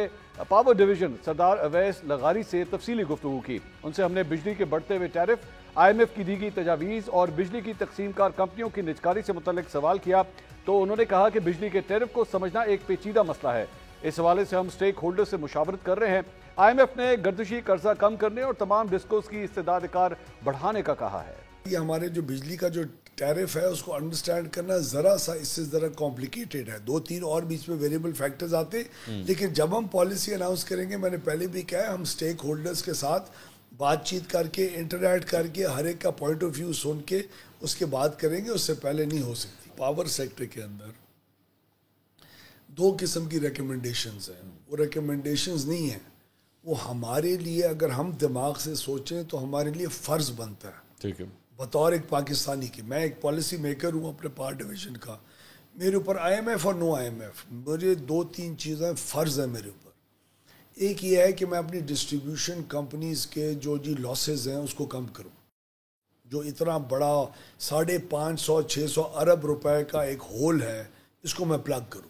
پاور ڈویژن سردار اویس لغاری سے تفصیلی گفتگو کی. ان سے ہم نے بجلی کے بڑھتے ہوئے ٹیرف, IMF کی دی گئی تجاویز اور بجلی کی تقسیم کار کمپنیوں کی نجکاری سے متعلق سوال کیا, تو انہوں نے کہا کہ بجلی کے ٹیرف کو سمجھنا ایک پیچیدہ مسئلہ ہے. اس حوالے سے ہم سٹیک ہولڈر سے مشاورت کر رہے ہیں. IMF نے گردشی قرضہ کم کرنے اور تمام ڈسکوز کی استعداد کار بڑھانے کا کہا ہے. یہ ہمارے جو بجلی کا جو ٹیرف ہے اس کو انڈرسٹینڈ کرنا ذرا سا اس سے ذرا کمپلیکیٹڈ ہے. 2-3 اور بیچ میں ویریبل فیکٹرز آتے, لیکن جب ہم پالیسی اناؤنس کریں گے, میں نے پہلے بھی کہا ہے, ہم سٹیک ہولڈرز کے ساتھ بات چیت کر کے انٹریکٹ کر کے ہر ایک کا پوائنٹ آف ویو سن کے اس کے بعد کریں گے, اس سے پہلے نہیں ہو سکتی. پاور سیکٹر کے اندر دو قسم کی ریکمنڈیشنز ہیں. وہ ریکمنڈیشنز نہیں ہیں, وہ ہمارے لیے اگر ہم دماغ سے سوچیں تو ہمارے لیے فرض بنتا ہے. ٹھیک ہے, بطور ایک پاکستانی کی, میں ایک پالیسی میکر ہوں اپنے پار ڈویژن کا, میرے اوپر آئی ایم ایف اور نو آئی ایم ایف, مجھے 2-3 چیزیں فرض ہیں میرے اوپر. ایک یہ ہے کہ میں اپنی ڈسٹریبیوشن کمپنیز کے جو لاسز ہیں اس کو کم کروں. جو اتنا بڑا 550-600 ارب روپے کا ایک ہول ہے, اس کو میں پلگ کروں,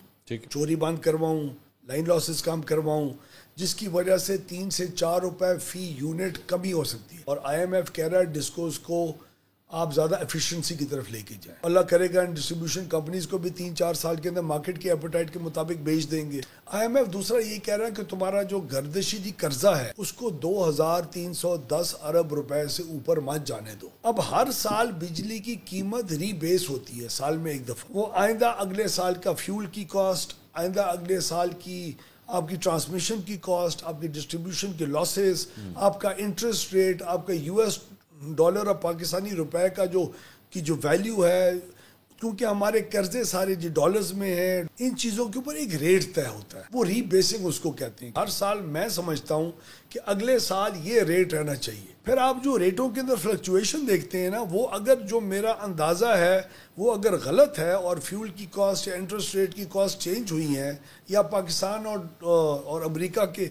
چوری بند کرواؤں, لائن لاسز کم کرواؤں, جس کی وجہ سے 3 سے 4 روپے فی یونٹ کمی ہو سکتی ہے. اور آئی ایم ایف کہہ رہا ہے ڈسکوز کو آپ زیادہ ایفیشنسی کی طرف لے کے جائیں. اللہ کرے گا ان ڈسٹریبیوشن کمپنیز کو بھی 3-4 سال کے اندر مارکیٹ کی ایپیٹائٹ کے مطابق بیچ دیں گے. آئی ایم ایف دوسرا یہ کہہ رہا ہے کہ تمہارا جو گردشی قرضہ ہے اس کو 2310 ارب روپے سے اوپر مت جانے دو. اب ہر سال بجلی کی قیمت ری بیس ہوتی ہے سال میں ایک دفعہ. وہ آئندہ اگلے سال کا فیول کی کاسٹ, آئندہ اگلے سال کی آپ کی ٹرانسمیشن کی کاسٹ, آپ کی ڈسٹریبیوشن کے لاسز, آپ کا انٹرسٹ ریٹ, آپ کا US ڈالر اور پاکستانی روپے کا جو ویلیو ہے, کیونکہ ہمارے قرضے سارے ڈالرز میں ہیں, ان چیزوں کے اوپر ایک ریٹ طے ہوتا ہے. وہ ری بیسنگ اس کو کہتے ہیں. ہر سال میں سمجھتا ہوں کہ اگلے سال یہ ریٹ رہنا چاہیے. پھر آپ جو ریٹوں کے اندر فلکچویشن دیکھتے ہیں نا, وہ اگر جو میرا اندازہ ہے وہ اگر غلط ہے اور فیول کی کاسٹ یا انٹرسٹ ریٹ کی کاسٹ چینج ہوئی ہیں, یا پاکستان اور امریکہ کے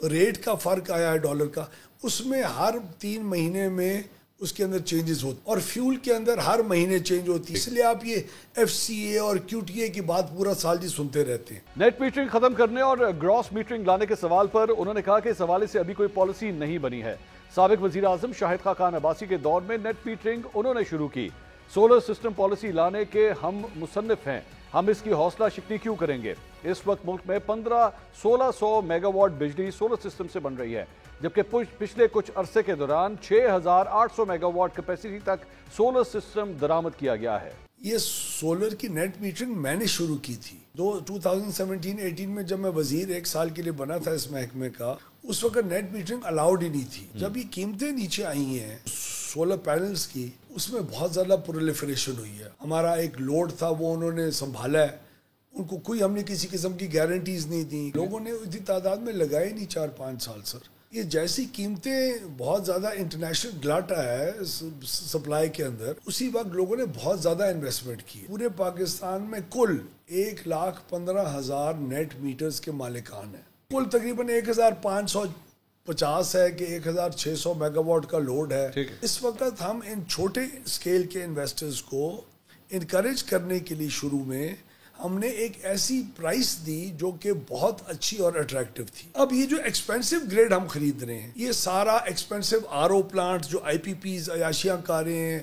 ریٹ کا فرق آیا ہے ڈالر کا, اس میں ہر 3 مہینے میں اس کے اندر چینجز ہوتے, اور فیول کے اندر ہر مہینے چینج ہوتی ہے. اس لیے آپ یہ FCA اور QTA کی بات پورا سال سنتے رہتے ہیں. نیٹ میٹرنگ ختم کرنے اور گراس میٹرنگ لانے کے سوال پر انہوں نے کہا کہ اس حوالے سے ابھی کوئی پالیسی نہیں بنی ہے. سابق وزیر اعظم شاہد خاقان عباسی کے دور میں نیٹ میٹرنگ انہوں نے شروع کی. سولر سسٹم پالیسی لانے کے ہم مصنف ہیں, ہم اس کی حوصلہ شکنی کیوں کریں گے. اس وقت ملک میں 1500-1600 میگا واٹ بجلی سولر سسٹم سے بن رہی ہے, جبکہ پچھلے کچھ عرصے کے دوران 6800 میگا واٹ کیپیسٹی تک سولر سسٹم درآمد کیا گیا ہے. یہ سولر کی نیٹ میٹرنگ میں نے شروع کی تھی 2017-18 میں, جب میں وزیر 1 سال کے لیے بنا تھا اس محکمے کا. اس وقت نیٹ میٹرنگ الاؤڈ ہی نہیں تھی. جب یہ قیمتیں نیچے آئی ہیں سولر پینلز کی, اس میں بہت زیادہ پرولیفریشن ہوئی ہے. ہمارا ایک لوڈ تھا وہ انہوں نے سنبھالا ہے, ان کو کوئی ہم نے کسی قسم کی گارنٹیز نہیں دی. لوگوں نے اتنی تعداد میں لگائے نہیں 4-5 سال سر. یہ جیسی قیمتیں بہت زیادہ انٹرنیشنل گلاٹا ہے سپلائی کے اندر, اسی وقت لوگوں نے بہت زیادہ انویسٹمنٹ کی. پورے پاکستان میں کل 1,15,000 نیٹ میٹرز کے مالکان ہیں. کل تقریباً 1,550 ہے کہ 1,600 میگا واٹ کا لوڈ ہے. اس وقت ہم ان چھوٹے اسکیل کے انویسٹرز کو انکریج کرنے کے لیے شروع میں ہم نے ایک ایسی پرائس دی جو کہ بہت اچھی اور اٹریکٹیو تھی. اب یہ جو ایکسپینسو گریڈ ہم خرید رہے ہیں, یہ سارا ایکسپینسو RO پلانٹ جو IPPs عیاشیاں کاریں ہیں,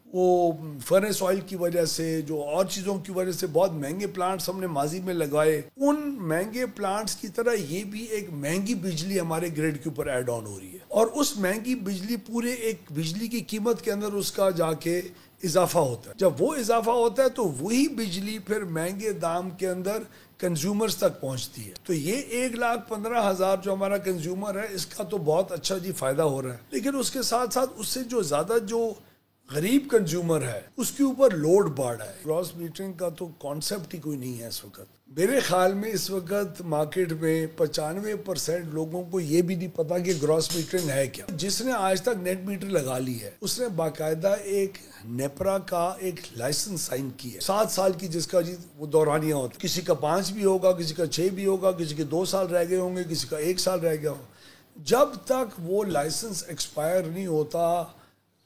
وہ فرنس آئل کی وجہ سے, جو اور چیزوں کی وجہ سے بہت مہنگے پلانٹس ہم نے ماضی میں لگائے. ان مہنگے پلانٹس کی طرح یہ بھی ایک مہنگی بجلی ہمارے گریڈ کے اوپر ایڈ آن ہو رہی ہے, اور اس مہنگی بجلی پورے ایک بجلی کی قیمت کے اندر اس کا جا کے اضافہ ہوتا ہے. جب وہ اضافہ ہوتا ہے تو وہی بجلی پھر مہنگے دام کے اندر کنزیومرز تک پہنچتی ہے. تو یہ 1,15,000 جو ہمارا کنزیومر ہے, اس کا تو بہت اچھا فائدہ ہو رہا ہے. لیکن اس کے ساتھ ساتھ اس سے جو زیادہ جو غریب کنزیومر ہے اس کے اوپر لوڈ بڑھ رہا ہے. گراس میٹرنگ کا تو کانسیپٹ ہی کوئی نہیں ہے اس وقت. میرے خیال میں اس وقت مارکیٹ میں 95% لوگوں کو یہ بھی نہیں پتا کہ گراس میٹرنگ ہے کیا. جس نے آج تک نیٹ میٹر لگا لی ہے اس نے باقاعدہ ایک نیپرا کا ایک لائسنس سائن کی ہے 7 سال کی, جس کا وہ دورانیہ ہوتا. کسی کا 5 بھی ہوگا, کسی کا 6 بھی ہوگا, کسی کے 2 سال رہ گئے ہوں گے, کسی کا 1 سال رہ گیا ہو. جب تک وہ لائسنس ایکسپائر نہیں ہوتا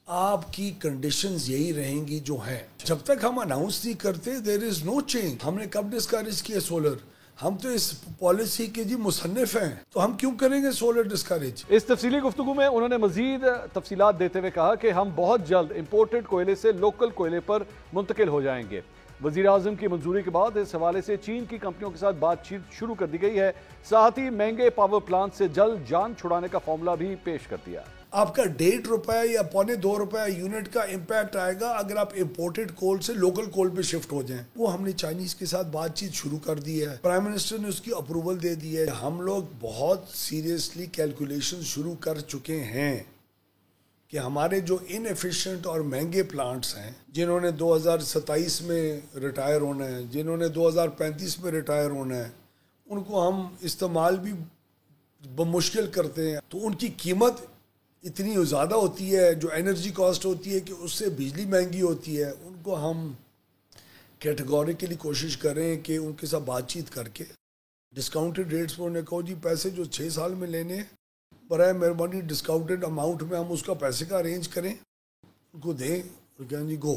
آپ کی کنڈیشنز یہی رہیں گی جو ہیں. جب تک ہم اناؤنس نہیں کرتے there is no change. ہم نے کب ڈسکریج کیا سولر؟ ہم تو اس پالیسی کے مصنف ہیں, تو ہم کیوں کریں گے سولر ڈسکریج؟ اس تفصیلی گفتگو میں انہوں نے مزید تفصیلات دیتے ہوئے کہا کہ ہم بہت جلد امپورٹڈ کوئلے سے لوکل کوئلے پر منتقل ہو جائیں گے. وزیر اعظم کی منظوری کے بعد اس حوالے سے چین کی کمپنیوں کے ساتھ بات چیت شروع کر دی گئی ہے. ساتھ ہی مہنگے پاور پلانٹ سے جلد جان چھڑانے کا فارمولا بھی پیش کر دیا. آپ کا 1.5 روپے یا 1.25 روپے یونٹ کا امپیکٹ آئے گا اگر آپ امپورٹڈ کول سے لوکل کول پہ شفٹ ہو جائیں. وہ ہم نے چائنیز کے ساتھ بات چیت شروع کر دی ہے. پرائم منسٹر نے اس کی اپروول دے دی ہے. ہم لوگ بہت سیریسلی کیلکولیشن شروع کر چکے ہیں کہ ہمارے جو ان ایفیشینٹ اور مہنگے پلانٹس ہیں جنہوں نے 2027 میں ریٹائر ہونا ہے، جنہوں نے 2035 میں ریٹائر ہونا ہے، ان کو ہم استعمال بھی بمشکل کرتے ہیں، تو ان کی قیمت اتنی زیادہ ہوتی ہے، جو انرجی کاسٹ ہوتی ہے کہ اس سے بجلی مہنگی ہوتی ہے، ان کو ہم کیٹیگوریکلی کوشش کریں کہ ان کے ساتھ بات چیت کر کے ڈسکاؤنٹڈ ریٹس پر انہیں کہو جی پیسے جو 6 سال میں لینے ہیں برائے مہربانی ڈسکاؤنٹڈ اماؤنٹ میں ہم اس کا پیسے کا ارینج کریں، ان کو دیں اور کہیں جی گو،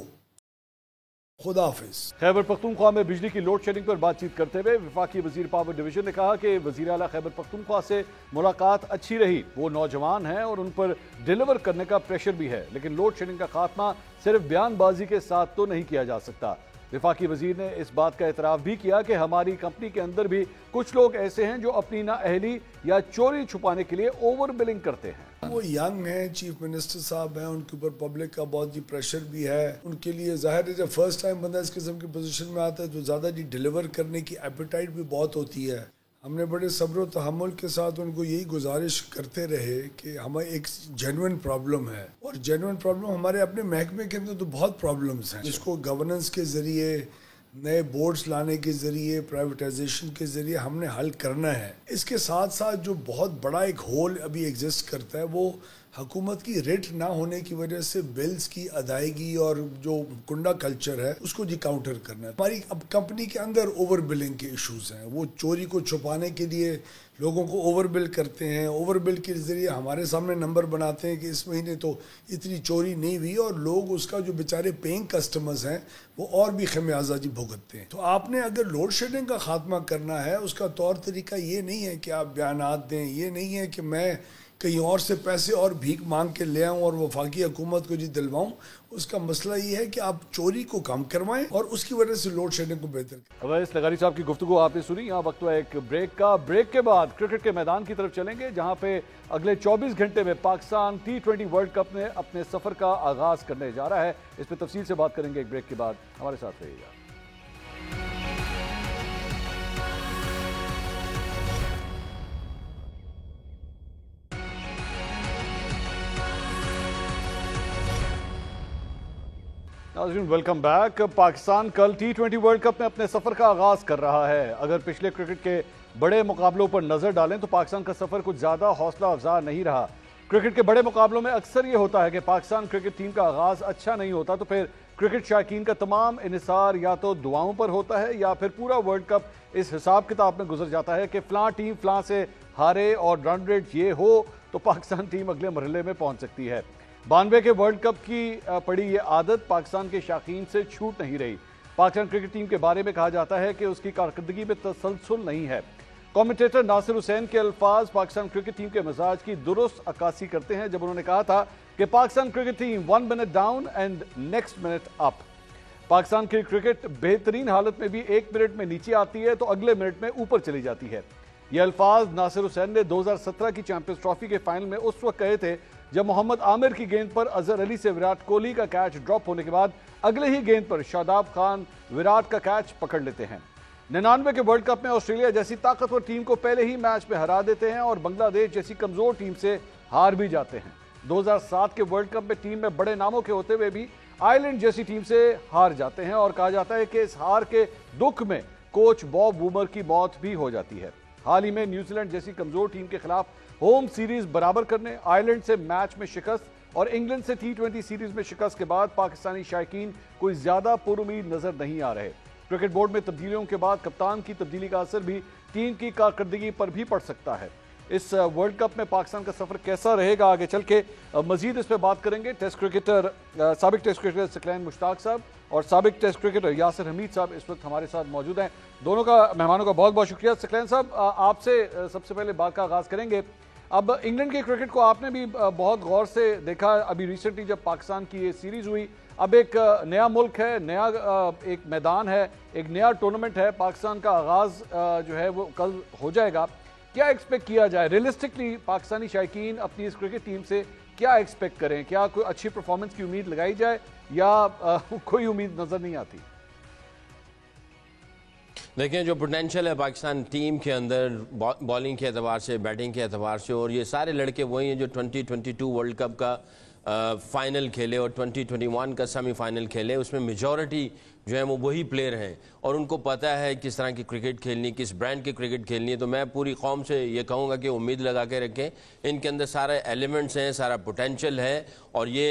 خدا حافظ۔ خیبر پختونخوا میں بجلی کی لوڈ شیڈنگ پر بات چیت کرتے ہوئے وفاقی وزیر پاور ڈویژن نے کہا کہ وزیر اعلیٰ خیبر پختونخوا سے ملاقات اچھی رہی، وہ نوجوان ہیں اور ان پر ڈیلیور کرنے کا پریشر بھی ہے، لیکن لوڈ شیڈنگ کا خاتمہ صرف بیان بازی کے ساتھ تو نہیں کیا جا سکتا۔ وفاقی وزیر نے اس بات کا اعتراف بھی کیا کہ ہماری کمپنی کے اندر بھی کچھ لوگ ایسے ہیں جو اپنی نااہلی یا چوری چھپانے کے لیے اوور بلنگ کرتے ہیں۔ وہ ینگ ہیں، چیف منسٹر صاحب ہیں، ان کے اوپر پبلک کا بہت ہی پریشر بھی ہے، ان کے لیے ظاہر ہے جب فرسٹ ٹائم بندہ اس قسم کی پوزیشن میں آتا ہے تو زیادہ ڈیلیور کرنے کی ایپیٹائٹ بھی بہت ہوتی ہے۔ ہم نے بڑے صبر و تحمل کے ساتھ ان کو یہی گزارش کرتے رہے کہ ہمیں ایک جینوئن پرابلم ہے، اور جینوئن پرابلم ہمارے اپنے محکمے کے اندر تو بہت پرابلمز ہیں، جس کو گورننس کے ذریعے، نئے بورڈز لانے کے ذریعے، پرائیویٹائزیشن کے ذریعے ہم نے حل کرنا ہے۔ اس کے ساتھ ساتھ جو بہت بڑا ایک ہول ابھی ایگزسٹ کرتا ہے وہ حکومت کی ریٹ نہ ہونے کی وجہ سے بلز کی ادائیگی اور جو کنڈا کلچر ہے اس کو جی کاؤنٹر کرنا ہے۔ ہماری اب کمپنی کے اندر اوور بلنگ کے ایشوز ہیں، وہ چوری کو چھپانے کے لیے لوگوں کو اوور بل کرتے ہیں، اوور بل کے ذریعے ہمارے سامنے نمبر بناتے ہیں کہ اس مہینے تو اتنی چوری نہیں ہوئی، اور لوگ اس کا جو بیچارے پیئنگ کسٹمرز ہیں وہ اور بھی خمیازہ جی بھگتتے ہیں۔ تو آپ نے اگر لوڈ شیڈنگ کا خاتمہ کرنا ہے، اس کا طور طریقہ یہ نہیں ہے کہ آپ بیانات دیں، یہ نہیں ہے کہ میں کہیں اور سے پیسے اور بھیک مانگ کے لے آؤں اور وفاقی حکومت کو جی دلواؤں۔ اس کا مسئلہ یہ ہے کہ آپ چوری کو کم کروائیں اور اس کی وجہ سے لوڈ شیڈنگ کو بہتر کریں۔ اویس لغاری صاحب کی گفتگو آپ نے سنی۔ یہاں وقت ہوا ایک بریک کا۔ بریک کے بعد کرکٹ کے میدان کی طرف چلیں گے جہاں پہ اگلے 24 گھنٹے میں پاکستان T20 ورلڈ کپ میں اپنے سفر کا آغاز کرنے جا رہا ہے۔ اس پہ تفصیل سے بات کریں گے ایک بریک کے بعد، ہمارے ساتھ رہیے گا۔ ناظرین ویلکم بیک۔ پاکستان کل T20 ورلڈ کپ میں اپنے سفر کا آغاز کر رہا ہے۔ اگر پچھلے کرکٹ کے بڑے مقابلوں پر نظر ڈالیں تو پاکستان کا سفر کچھ زیادہ حوصلہ افزا نہیں رہا۔ کرکٹ کے بڑے مقابلوں میں اکثر یہ ہوتا ہے کہ پاکستان کرکٹ ٹیم کا آغاز اچھا نہیں ہوتا تو پھر کرکٹ شائقین کا تمام انحصار یا تو دعاؤں پر ہوتا ہے یا پھر پورا ورلڈ کپ اس حساب کتاب میں گزر جاتا ہے کہ فلاں ٹیم فلاں سے ہارے اور رن ریٹ یہ ہو تو پاکستان ٹیم اگلے مرحلے میں پہنچ سکتی ہے۔ 92 کے ورلڈ کپ کی پڑی یہ عادت پاکستان کے شائقین سے چھوٹ نہیں رہی۔ پاکستان کرکٹ ٹیم کے بارے میں کہا جاتا ہے کہ اس کی کارکردگی میں تسلسل نہیں ہے۔ کامنٹیٹر ناصر حسین کے الفاظ پاکستان کرکٹ ٹیم کے مزاج کی درست عکاسی کرتے ہیں جب انہوں نے کہا تھا کہ Pakistan cricket team 1 minute down and next minute up. Pakistan کی کرکٹ بہترین حالت میں بھی 1 منٹ میں نیچے آتی ہے تو اگلے منٹ میں اوپر چلی جاتی ہے۔ یہ الفاظ ناصر حسین نے 2017 کی چیمپئنز ٹرافی کے فائنل میں اس وقت کہے تھے جب محمد عامر کی گیند پر اظہر علی سے وراٹ کوہلی کا کیچ ڈراپ ہونے کے بعد اگلے ہی گیند پر شاداب خان وراٹ کا کیچ پکڑ لیتے ہیں۔ 99 کے ورلڈ کپ میں آسٹریلیا جیسی طاقتور ٹیم کو پہلے ہی میچ میں ہرا دیتے ہیں اور بنگلہ دیش جیسی کمزور ٹیم سے ہار بھی جاتے ہیں۔ 2007 کے ورلڈ کپ میں ٹیم میں بڑے ناموں کے ہوتے ہوئے بھی آئرلینڈ جیسی ٹیم سے ہار جاتے ہیں اور کہا جاتا ہے کہ اس ہار کے دکھ میں کوچ باب وومر کی موت بھی ہو جاتی ہے۔ حال ہی میں نیوزی لینڈ جیسی کمزور ٹیم کے خلاف ہوم سیریز برابر کرنے، آئرلینڈ سے میچ میں شکست اور انگلینڈ سے T20 سیریز میں شکست کے بعد پاکستانی شائقین کوئی زیادہ پر امید نظر نہیں آ رہے۔ کرکٹ بورڈ میں تبدیلیوں کے بعد کپتان کی تبدیلی کا اثر بھی ٹیم کی کارکردگی پر بھی پڑ سکتا ہے۔ اس ورلڈ کپ میں پاکستان کا سفر کیسا رہے گا آگے چل کے مزید اس پہ بات کریں گے ٹیسٹ کرکٹر سابق ٹیسٹ کرکٹر ثقلین مشتاق صاحب اور سابق ٹیسٹ کرکٹر یاسر حمید صاحب اس وقت ہمارے ساتھ موجود ہیں۔ دونوں کا مہمانوں کا بہت بہت شکریہ۔ ثقلین صاحب آپ سے سب سے پہلے بات کا آغاز کریں گے۔ اب انگلینڈ کے کرکٹ کو آپ نے بھی بہت غور سے دیکھا، ابھی ریسنٹلی جب پاکستان کی یہ سیریز ہوئی، اب ایک نیا ملک ہے، نیا ایک میدان ہے، ایک نیا ٹورنامنٹ ہے، پاکستان کا آغاز جو ہے وہ کل ہو جائے گا۔ کیا ایکسپیکٹ کیا جائے ریئلسٹکلی؟ پاکستانی شائقین اپنی اس کرکٹ ٹیم سے کیا ایکسپیکٹ کریں؟ کیا کوئی اچھی پرفارمنس کی امید لگائی جائے یا کوئی امید نظر نہیں آتی؟ دیکھیں جو پوٹینشیل ہے پاکستان ٹیم کے اندر بالنگ کے اعتبار سے، بیٹنگ کے اعتبار سے، اور یہ سارے لڑکے وہی ہیں جو 2022 ورلڈ کپ کا फाइनल खेले और 2021 का सेमीफाइनल खेले, उसमें मेजॉरिटी जो है वो वही प्लेयर हैं और उनको पता है किस तरह की क्रिकेट खेलनी, किस ब्रांड की क्रिकेट खेलनी है। तो मैं पूरी कौम से ये कहूँगा कि उम्मीद लगा के रखें, इनके अंदर सारे एलिमेंट्स हैं, सारा पोटेंशियल है और ये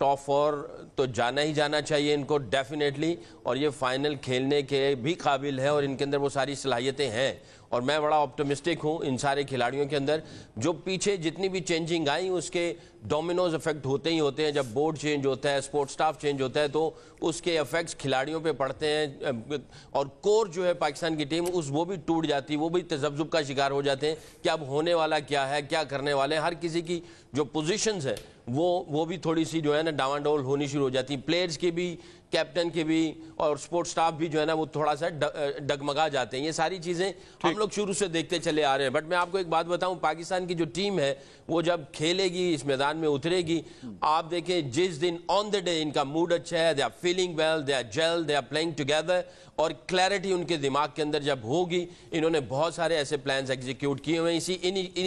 टॉप 4 तो जाना ही जाना चाहिए इनको डेफिनेटली, और ये फाइनल खेलने के भी काबिल है और इनके अंदर वो सारी सलाहियतें हैं। और मैं बड़ा ऑप्टिमिस्टिक हूँ इन सारे खिलाड़ियों के अंदर। जो पीछे जितनी भी चेंजिंग आई उसके डोमिनोज इफेक्ट होते ही होते हैं। जब बोर्ड चेंज होता है, स्पोर्ट्स स्टाफ चेंज होता है, तो उसके इफेक्ट्स खिलाड़ियों पे पड़ते हैं और कोर जो है पाकिस्तान की टीम वो भी टूट जाती है, वो भी तजब्जुब का शिकार हो जाते हैं कि अब होने वाला क्या है, क्या करने वाले हैं। हर किसी की जो पोजीशंस है वो भी थोड़ी सी जो है ना डावाडोल होनी शुरू हो जाती है। प्लेयर्स की भी, कैप्टन के भी और स्पोर्ट्स स्टाफ भी जो है ना वो थोड़ा सा डगमगा जाते हैं। ये सारी चीजें हम लोग शुरू से देखते चले आ रहे हैं। बट मैं आपको एक बात बताऊं, पाकिस्तान की जो टीम है वो जब खेलेगी, इस मैदान में उतरेगी, आप देखें जिस दिन ऑन द डे इनका मूड अच्छा है, they are feeling well, they are gel, they are playing together और क्लैरिटी उनके दिमाग के अंदर जब होगी। इन्होंने बहुत सारे ऐसे प्लान्स एग्जीक्यूट किए हुए हैं।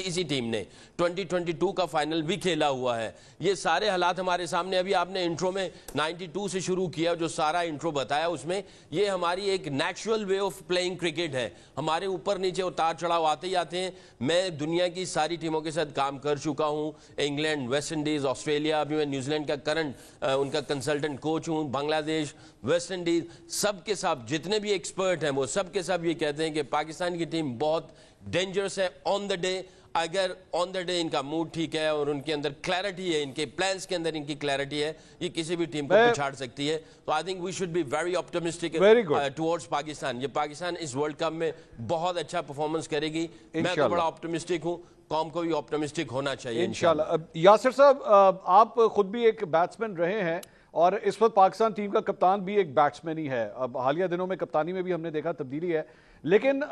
इसी टीम ने 2022 का फाइनल भी खेला हुआ है। ये सारे हालात हमारे सामने, अभी आपने इंट्रो में 92 से शुरू किया, जो सारा इंट्रो बताया उसमें ये हमारी एक natural way of playing cricket है। हमारे ऊपर नीचे उतार चढ़ाव आते ही आते हैं। मैं दुनिया की सारी टीमों के साथ काम कर चुका हूं, इंग्लैंड, वेस्ट इंडीज, ऑस्ट्रेलिया, अभी मैं न्यूजीलैंड का करंट उनका कंसल्टेंट कोच हूं, बांग्लादेश, वेस्ट इंडीज, सबके साथ जितने भी एक्सपर्ट हैं वो सबके सब ये कहते हैं कि पाकिस्तान की टीम बहुत डेंजरस है ऑन द डे। अगर ऑन द डे इनका मूड ठीक है और उनके अंदर क्लैरिटी है, इनके प्लान्स के अंदर इनकी क्लैरिटी है, ये किसी भी टीम को पिछाड़ सकती है। तो I think we should be very optimistic towards Pakistan. ये पाकिस्तान इस वर्ल्ड कप में बहुत अच्छा परफॉर्मेंस करेगी। मैं तो बड़ा ऑप्टिमिस्टिक हूँ, कौम को भी ऑप्टिमिस्टिक होना चाहिए इंशाल्लाह। यासिर साहब, आप खुद भी एक बैट्समैन रहे हैं और इस वक्त पाकिस्तान टीम का कप्तान भी एक बैट्समैन ही है। अब हालिया दिनों में कप्तानी में भी हमने देखा तब्दीली है, लेकिन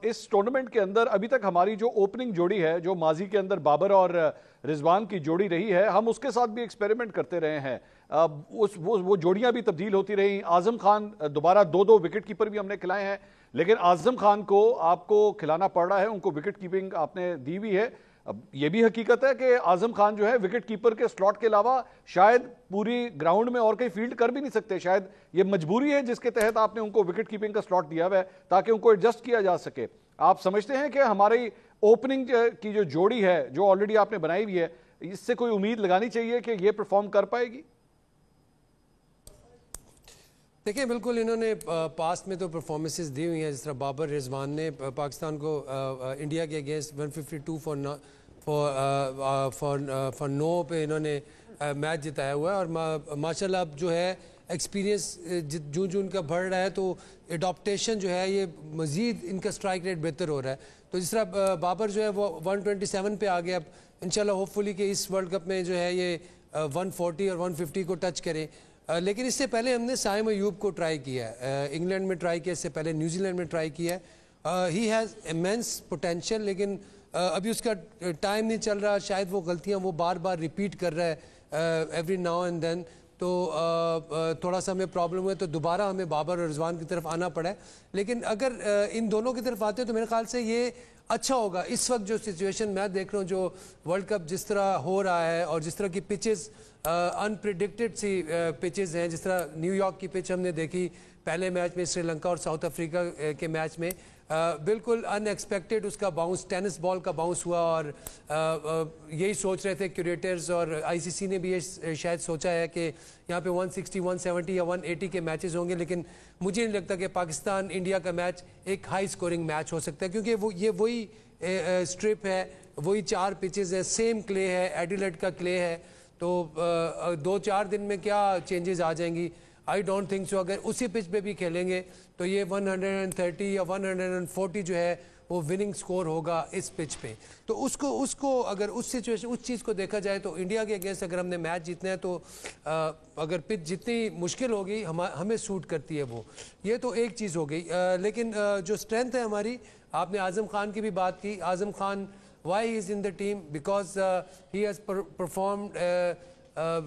इस टूर्नामेंट के अंदर अभी तक हमारी जो ओपनिंग जोड़ी है, जो माजी के अंदर बाबर और रिजवान की जोड़ी रही है, हम उसके साथ भी एक्सपेरिमेंट करते रहे हैं। वो जोड़ियां भी तब्दील होती रही। आजम खान दोबारा 2-2 विकेट कीपर भी हमने खिलाए हैं, लेकिन आजम खान को आपको खिलाना पड़ रहा है, उनको विकेट कीपिंग आपने दी हुई है। अब ये भी हकीकत है कि आजम खान जो है विकेट कीपर के स्लॉट के अलावा शायद पूरी ग्राउंड में और कहीं फील्ड कर भी नहीं सकते। शायद ये मजबूरी है जिसके तहत आपने उनको विकेट कीपिंग का स्लॉट दिया हुआ है ताकि उनको एडजस्ट किया जा सके। आप समझते हैं कि हमारी ओपनिंग की जो जोड़ी है जो ऑलरेडी आपने बनाई हुई है, इससे कोई उम्मीद लगानी चाहिए कि ये परफॉर्म कर पाएगी? देखिए, बिल्कुल इन्होंने पास्ट में तो परफॉर्मेंसेस दी हुई हैं। जिस तरह बाबर रिजवान ने पाकिस्तान को इंडिया के अगेंस्ट 152 फॉर नो पे इन्होंने मैच जिताया हुआ है और माशाल्लाह अब जो है एक्सपीरियंस जो इनका बढ़ रहा है तो एडॉप्टेशन जो है ये मज़ीद इनका स्ट्राइक रेट बेहतर हो रहा है। तो जिस तरह बाबर जो है वो 127 पे आ गया, अब इंशाल्लाह होपफुली कि इस वर्ल्ड कप में जो है ये 140 और 150 को टच करें। लेकिन इससे पहले हमने साइम अयूब को ट्राई किया है, इंग्लैंड में ट्राई किया, इससे पहले न्यूजीलैंड में ट्राई किया है। ही हैज़ इमेंस पोटेंशियल, लेकिन अभी उसका टाइम नहीं चल रहा। शायद वो गलतियां वो बार बार रिपीट कर रहा है एवरी नाउ एंड देन, तो थोड़ा सा हमें प्रॉब्लम हुआ तो दोबारा हमें बाबर और रिजवान की तरफ आना पड़ा है। लेकिन अगर इन दोनों की तरफ आते हैं तो मेरे ख्याल से ये अच्छा होगा। इस वक्त जो सिचुएशन मैं देख रहा हूँ, जो वर्ल्ड कप जिस तरह हो रहा है और जिस तरह की पिचेस अनप्रिडिक्टेड सी पिचेस हैं, जिस तरह न्यूयॉर्क की पिच हमने देखी पहले मैच में श्रीलंका और साउथ अफ्रीका के मैच में, बिल्कुल अनएक्सपेक्टेड उसका बाउंस, टेनिस बॉल का बाउंस हुआ और यही सोच रहे थे क्यूरेटर्स और आईसीसी ने भी ये शायद सोचा है कि यहाँ पे 160, 170 या 180 के मैचेस होंगे। लेकिन मुझे नहीं लगता कि पाकिस्तान इंडिया का मैच एक हाई स्कोरिंग मैच हो सकता है, क्योंकि ये वही स्ट्रिप है, वही 4 पिचेस है, सेम क्ले है, एडिलेड का क्ले है। तो 2-4 दिन में क्या चेंजेस आ जाएंगी, आई डोंट थिंक सो। अगर उसी पिच पे भी खेलेंगे तो ये 130 या 140 जो है वो विनिंग स्कोर होगा इस पिच पे। तो उसको अगर उस सिचुएशन, उस चीज़ को देखा जाए तो इंडिया के अगेंस्ट अगर हमने मैच जीतना है तो अगर पिच जितनी मुश्किल होगी हमें सूट करती है वो, ये तो एक चीज़ हो गई। लेकिन जो स्ट्रेंथ है हमारी, आपने आज़म खान की भी बात की। Azam Khan why he is in the team because he has performed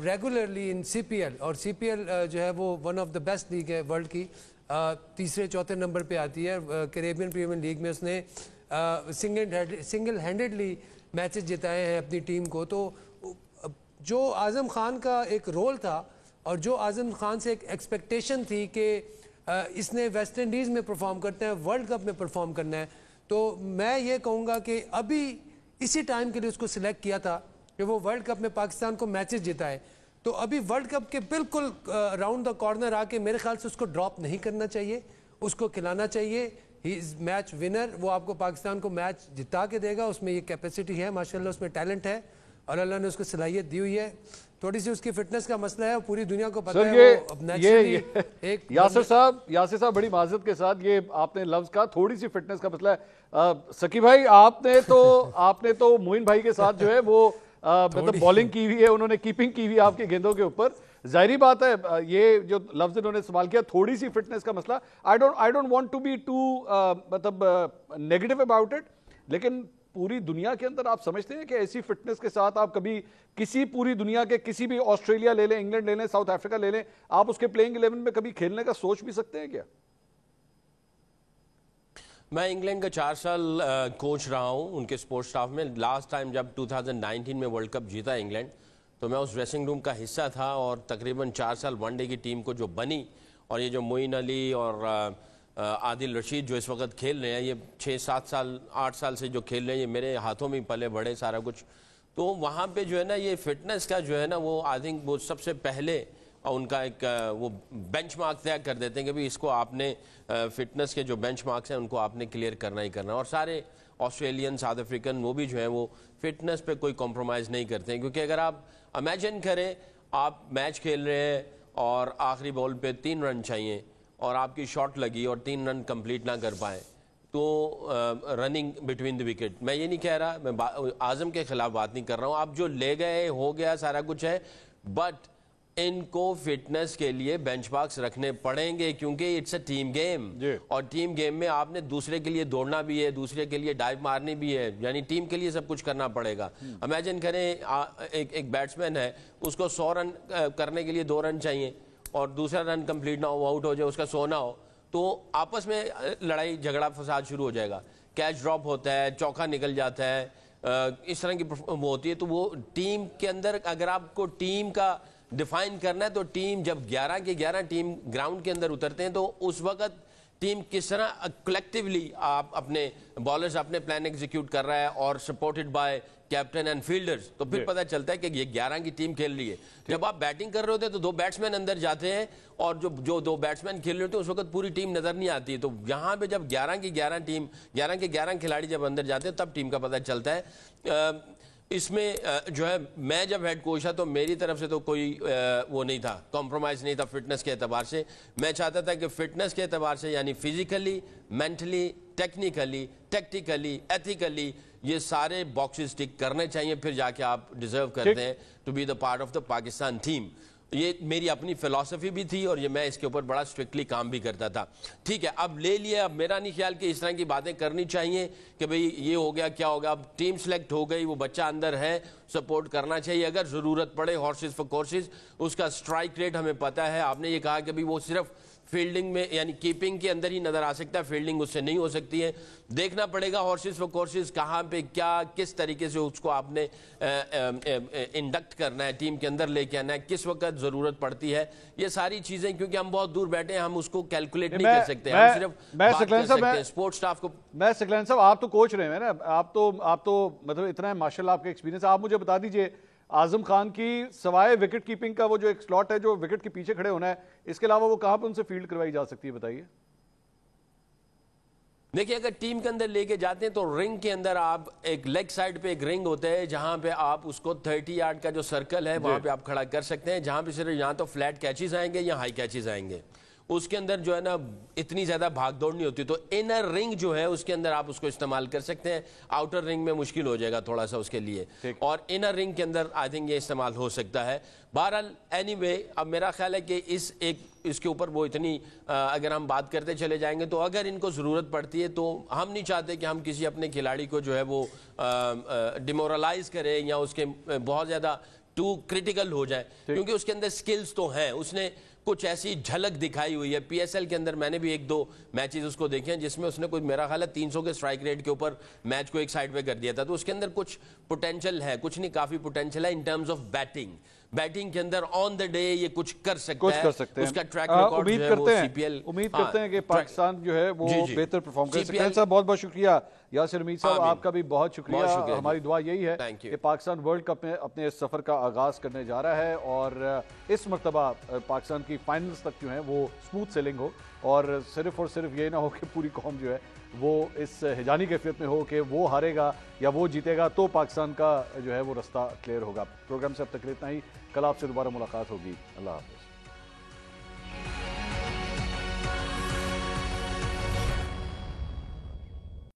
regularly in CPL और CPL जो है वो one of the best league है वर्ल्ड की, 3-4 नंबर पे आती है। कैरेबियन प्रीमियर लीग में उसने सिंगल हैंडेडली मैचेस जिताए हैं अपनी टीम को। तो جو اعظم خان کا ایک رول تھا اور جو اعظم خان سے ایک ایکسپیکٹیشن تھی کہ اس نے ویسٹ انڈیز میں پرفارم کرنا ہے, ورلڈ کپ میں پرفارم کرنا ہے, تو میں یہ کہوں گا کہ ابھی اسی ٹائم کے لیے اس کو سلیکٹ کیا تھا کہ وہ ورلڈ کپ میں پاکستان کو میچز جتائے. تو ابھی ورلڈ کپ کے بالکل راؤنڈ دا کارنر آ کے میرے خیال سے اس کو ڈراپ نہیں کرنا چاہیے, اس کو کھلانا چاہیے. ہی از میچ ونر, وہ آپ کو پاکستان کو میچ جتا کے دے گا, اس میں یہ کیپیسٹی ہے ماشاءاللہ, اس میں ٹیلنٹ ہے اور اللہ نے اس کو صلاحیت دی ہوئی ہے. تھوڑی سی اس کی فٹنس کا مسئلہ ہے, پوری دنیا کو پتہ ہے. یاسر صاحب بڑی معذرت کے ساتھ یہ آپ نے لفظ کہا تھوڑی سی فٹنس کا مسئلہ ہے. سکی بھائی آپ نے تو معین بھائی کے ساتھ جو ہے وہ مطلب بالنگ کی ہوئی ہے, انہوں نے کیپنگ کی ہوئی ہے آپ کی گیندوں کے اوپر. ظاہری بات ہے یہ جو لفظ انہوں نے استعمال کیا تھوڑی سی فٹنس کا مسئلہ, I don't want to be too مطلب نیگیٹو اباؤٹ اٹ, لیکن پوری دنیا کے اندر آپ سمجھتے ہیں کہ ایسی فٹنس کے ساتھ آپ کبھی کسی پوری دنیا کے کسی بھی آسٹریلیا لے لیں, انگلینڈ لے لیں, ساؤتھ افریقہ لے لیں, آپ اس کے پلینگ 11 میں کبھی کھیلنے کا سوچ بھی سکتے ہیں کیا؟ میں انگلینڈ کا 4 سال کوچ رہا ہوں ان کے سپورٹ سٹاف میں. لاسٹ ٹائم جب 2019 میں ورلڈ کپ جیتا انگلینڈ تو میں اس ڈریسنگ روم کا حصہ تھا, اور تقریباً 4 سال ون ڈے کی ٹیم کو جو بنی, اور یہ جو معین علی اور عادل رشید جو اس وقت کھیل رہے ہیں, یہ 6-7 سال 8 سال سے جو کھیل رہے ہیں, یہ میرے ہاتھوں میں پلے بڑے سارا کچھ. تو وہاں پہ جو ہے نا یہ فٹنس کا جو ہے نا وہ آئی تھنک وہ سب سے پہلے ان کا ایک وہ بینچ مارک طے کر دیتے ہیں کہ بھی اس کو آپ نے فٹنس کے جو بینچ مارکس ہیں ان کو آپ نے کلیئر کرنا ہی کرنا. اور سارے آسٹریلین, ساؤتھ افریقن وہ بھی جو ہیں وہ فٹنس پہ کوئی کمپرومائز نہیں کرتے ہیں, کیونکہ اگر آپ امیجن کریں آپ میچ کھیل رہے ہیں اور آخری بال پہ 3 رن چاہیے اور آپ کی شاٹ لگی اور 3 رن کمپلیٹ نہ کر پائیں تو رننگ بٹوین دی وکٹ. میں یہ نہیں کہہ رہا, میں اعظم کے خلاف بات نہیں کر رہا ہوں, آپ جو لے گئے ہو گیا سارا کچھ ہے, بٹ ان کو فٹنس کے لیے بینچ مارکس رکھنے پڑیں گے کیونکہ اٹس اے ٹیم گیم, اور ٹیم گیم میں آپ نے دوسرے کے لیے دوڑنا بھی ہے, دوسرے کے لیے ڈائیو مارنی بھی ہے, یعنی ٹیم کے لیے سب کچھ کرنا پڑے گا. امیجن کریں ایک بیٹسمین ہے, اس کو 100 رن کرنے کے لیے 2 رن چاہیے اور دوسرا رن کمپلیٹ نہ ہو, آؤٹ ہو جائے, اس کا 100 نہ ہو, تو آپس میں لڑائی جھگڑا فساد شروع ہو جائے گا. کیچ ڈراپ ہوتا ہے, چوکا نکل جاتا ہے, اس طرح کی وہ ہوتی ہے. تو وہ ٹیم کے اندر اگر آپ کو ٹیم کا ڈیفائن کرنا ہے تو ٹیم جب 11 کے 11 ٹیم گراؤنڈ کے اندر اترتے ہیں تو اس وقت ٹیم کس طرح کلیکٹیولی آپ اپنے بالرز اپنے پلان ایگزیکیوٹ کر رہا ہے اور supported by captain and fielders, تو پھر پتہ چلتا ہے کہ یہ 11 کی ٹیم کھیل رہی ہے. جب آپ بیٹنگ کر رہے ہوتے ہیں تو 2 بیٹسمین اندر جاتے ہیں اور جو 2 بیٹسمین کھیل رہے ہوتے ہیں اس وقت پوری ٹیم نظر نہیں آتی. تو یہاں پہ جب 11 کی 11 ٹیم 11 کے 11 کھلاڑی جب اندر جاتے ہیں تب ٹیم کا پتہ چلتا ہے. اس میں جو ہے میں جب ہیڈ کوچ تھا تو میری طرف سے تو کوئی وہ نہیں تھا, کمپرومائز نہیں تھا فٹنس کے اعتبار سے. میں چاہتا تھا کہ فٹنس کے اعتبار سے یعنی physically, mentally, technically, tactically, ethically یہ سارے باکسز ٹک کرنے چاہیے, پھر جا کے آپ ڈیزرو کرتے ہیں to be the part of the Pakistan team. یہ میری اپنی فلسفی بھی تھی اور یہ میں اس کے اوپر بڑا اسٹرکٹلی کام بھی کرتا تھا. ٹھیک ہے, اب لے لیا, اب میرا نہیں خیال کہ اس طرح کی باتیں کرنی چاہیے کہ بھئی یہ ہو گیا کیا ہوگا. اب ٹیم سلیکٹ ہو گئی, وہ بچہ اندر ہے, سپورٹ کرنا چاہیے اگر ضرورت پڑے, ہارسز فار کورسز. اس کا سٹرائک ریٹ ہمیں پتہ ہے. آپ نے یہ کہا کہ بھئی وہ صرف فیلڈنگ میں یعنی کیپنگ کے اندر ہی نظر آ سکتا ہے, فیلڈنگ اس سے نہیں ہو سکتی ہے. دیکھنا پڑے گا ہارسز فار کورسز کہاں پہ کیا کس طریقے سے اس کو آپ نے انڈکٹ کرنا ہے, ٹیم کے اندر لے کے آنا ہے, کس وقت ضرورت پڑتی ہے. یہ ساری چیزیں کیونکہ ہم بہت دور بیٹھے ہیں, ہم اس کو کیلکولیٹ نہیں کر سکتے, ہم صرف بات کر سکتے ہیں سپورٹ سٹاف کو. میں سکلین صاحب آپ تو کوچ رہے ہیں نا, آپ تو مطلب اتنا ہے ماشاءاللہ آپ کا ایکسپیرینس. آپ مجھے بتا دیجئے اعظم خان کی سوائے وکٹ کیپنگ کا وہ جو ایک سلاٹ ہے جو وکٹ کے پیچھے کھڑے ہونا ہے, اس کے علاوہ وہ کہاں پہ ان سے فیلڈ کروائی جا سکتی ہے, بتائیے. دیکھیں اگر ٹیم کے اندر لے کے جاتے ہیں تو رنگ کے اندر آپ ایک لیگ سائڈ پہ ایک رنگ ہوتا ہے جہاں پہ آپ اس کو 30 یارڈ کا جو سرکل ہے وہاں پہ آپ کھڑا کر سکتے ہیں, جہاں پہ صرف یہاں تو فلیٹ کیچز آئیں گے یا ہائی کیچز آئیں گے. اس کے اندر جو ہے نا اتنی زیادہ بھاگ دوڑ نہیں ہوتی, تو انر رنگ جو ہے اس کے اندر آپ اس کو استعمال کر سکتے ہیں. آؤٹر رنگ میں مشکل ہو جائے گا تھوڑا سا اس کے لیے, اور انر رنگ کے اندر آئی تھنک یہ استعمال ہو سکتا ہے. بہرحال اینی وے اب میرا خیال ہے کہ اس کے اوپر وہ اتنی اگر ہم بات کرتے چلے جائیں گے تو اگر ان کو ضرورت پڑتی ہے تو ہم نہیں چاہتے کہ ہم کسی اپنے کھلاڑی کو جو ہے وہ ڈیمورلائز کریں یا اس کے بہت زیادہ टू क्रिटिकल हो जाए, क्योंकि उसके अंदर स्किल्स तो हैं, उसने कुछ ऐसी झलक दिखाई हुई है। पीएसएल के अंदर मैंने भी 1-2 मैचेस उसको देखे हैं जिसमें उसने कोई मेरा ख्याल है 300 के स्ट्राइक रेट के ऊपर मैच को एक साइड पे कर दिया था, तो उसके अंदर कुछ पोटेंशियल है, कुछ नहीं काफी पोटेंशियल है इन टर्म्स ऑफ बैटिंग के अंदर ऑन द डे ये कुछ कर सकता है, उसका ट्रैक रिकॉर्ड जो है वो सीपीएल। उम्मीद करते हैं कि पाकिस्तान जो है वो बेहतर परफॉर्म करे। सकैन साहब बहुत बहुत शुक्रिया, यासिर हमीद साहब आपका भी बहुत शुक्रिया। हमारी दुआ यही है कि पाकिस्तान वर्ल्ड कप में अपने सफर का आगाज करने जा रहा है और इस मर्तबा पाकिस्तान की फाइनल्स तक जो है वो स्मूथ सेलिंग हो और सिर्फ ये ना हो कि पूरी कौम जो है वो इस हिजानी कैफियत में हो कि वो हारेगा या वो जीतेगा तो पाकिस्तान का जो है वो रास्ता क्लियर होगा। प्रोग्राम से अब तक इतना ही, कल आपसे दोबारा मुलाकात होगी। अल्लाह हाफ़िज़।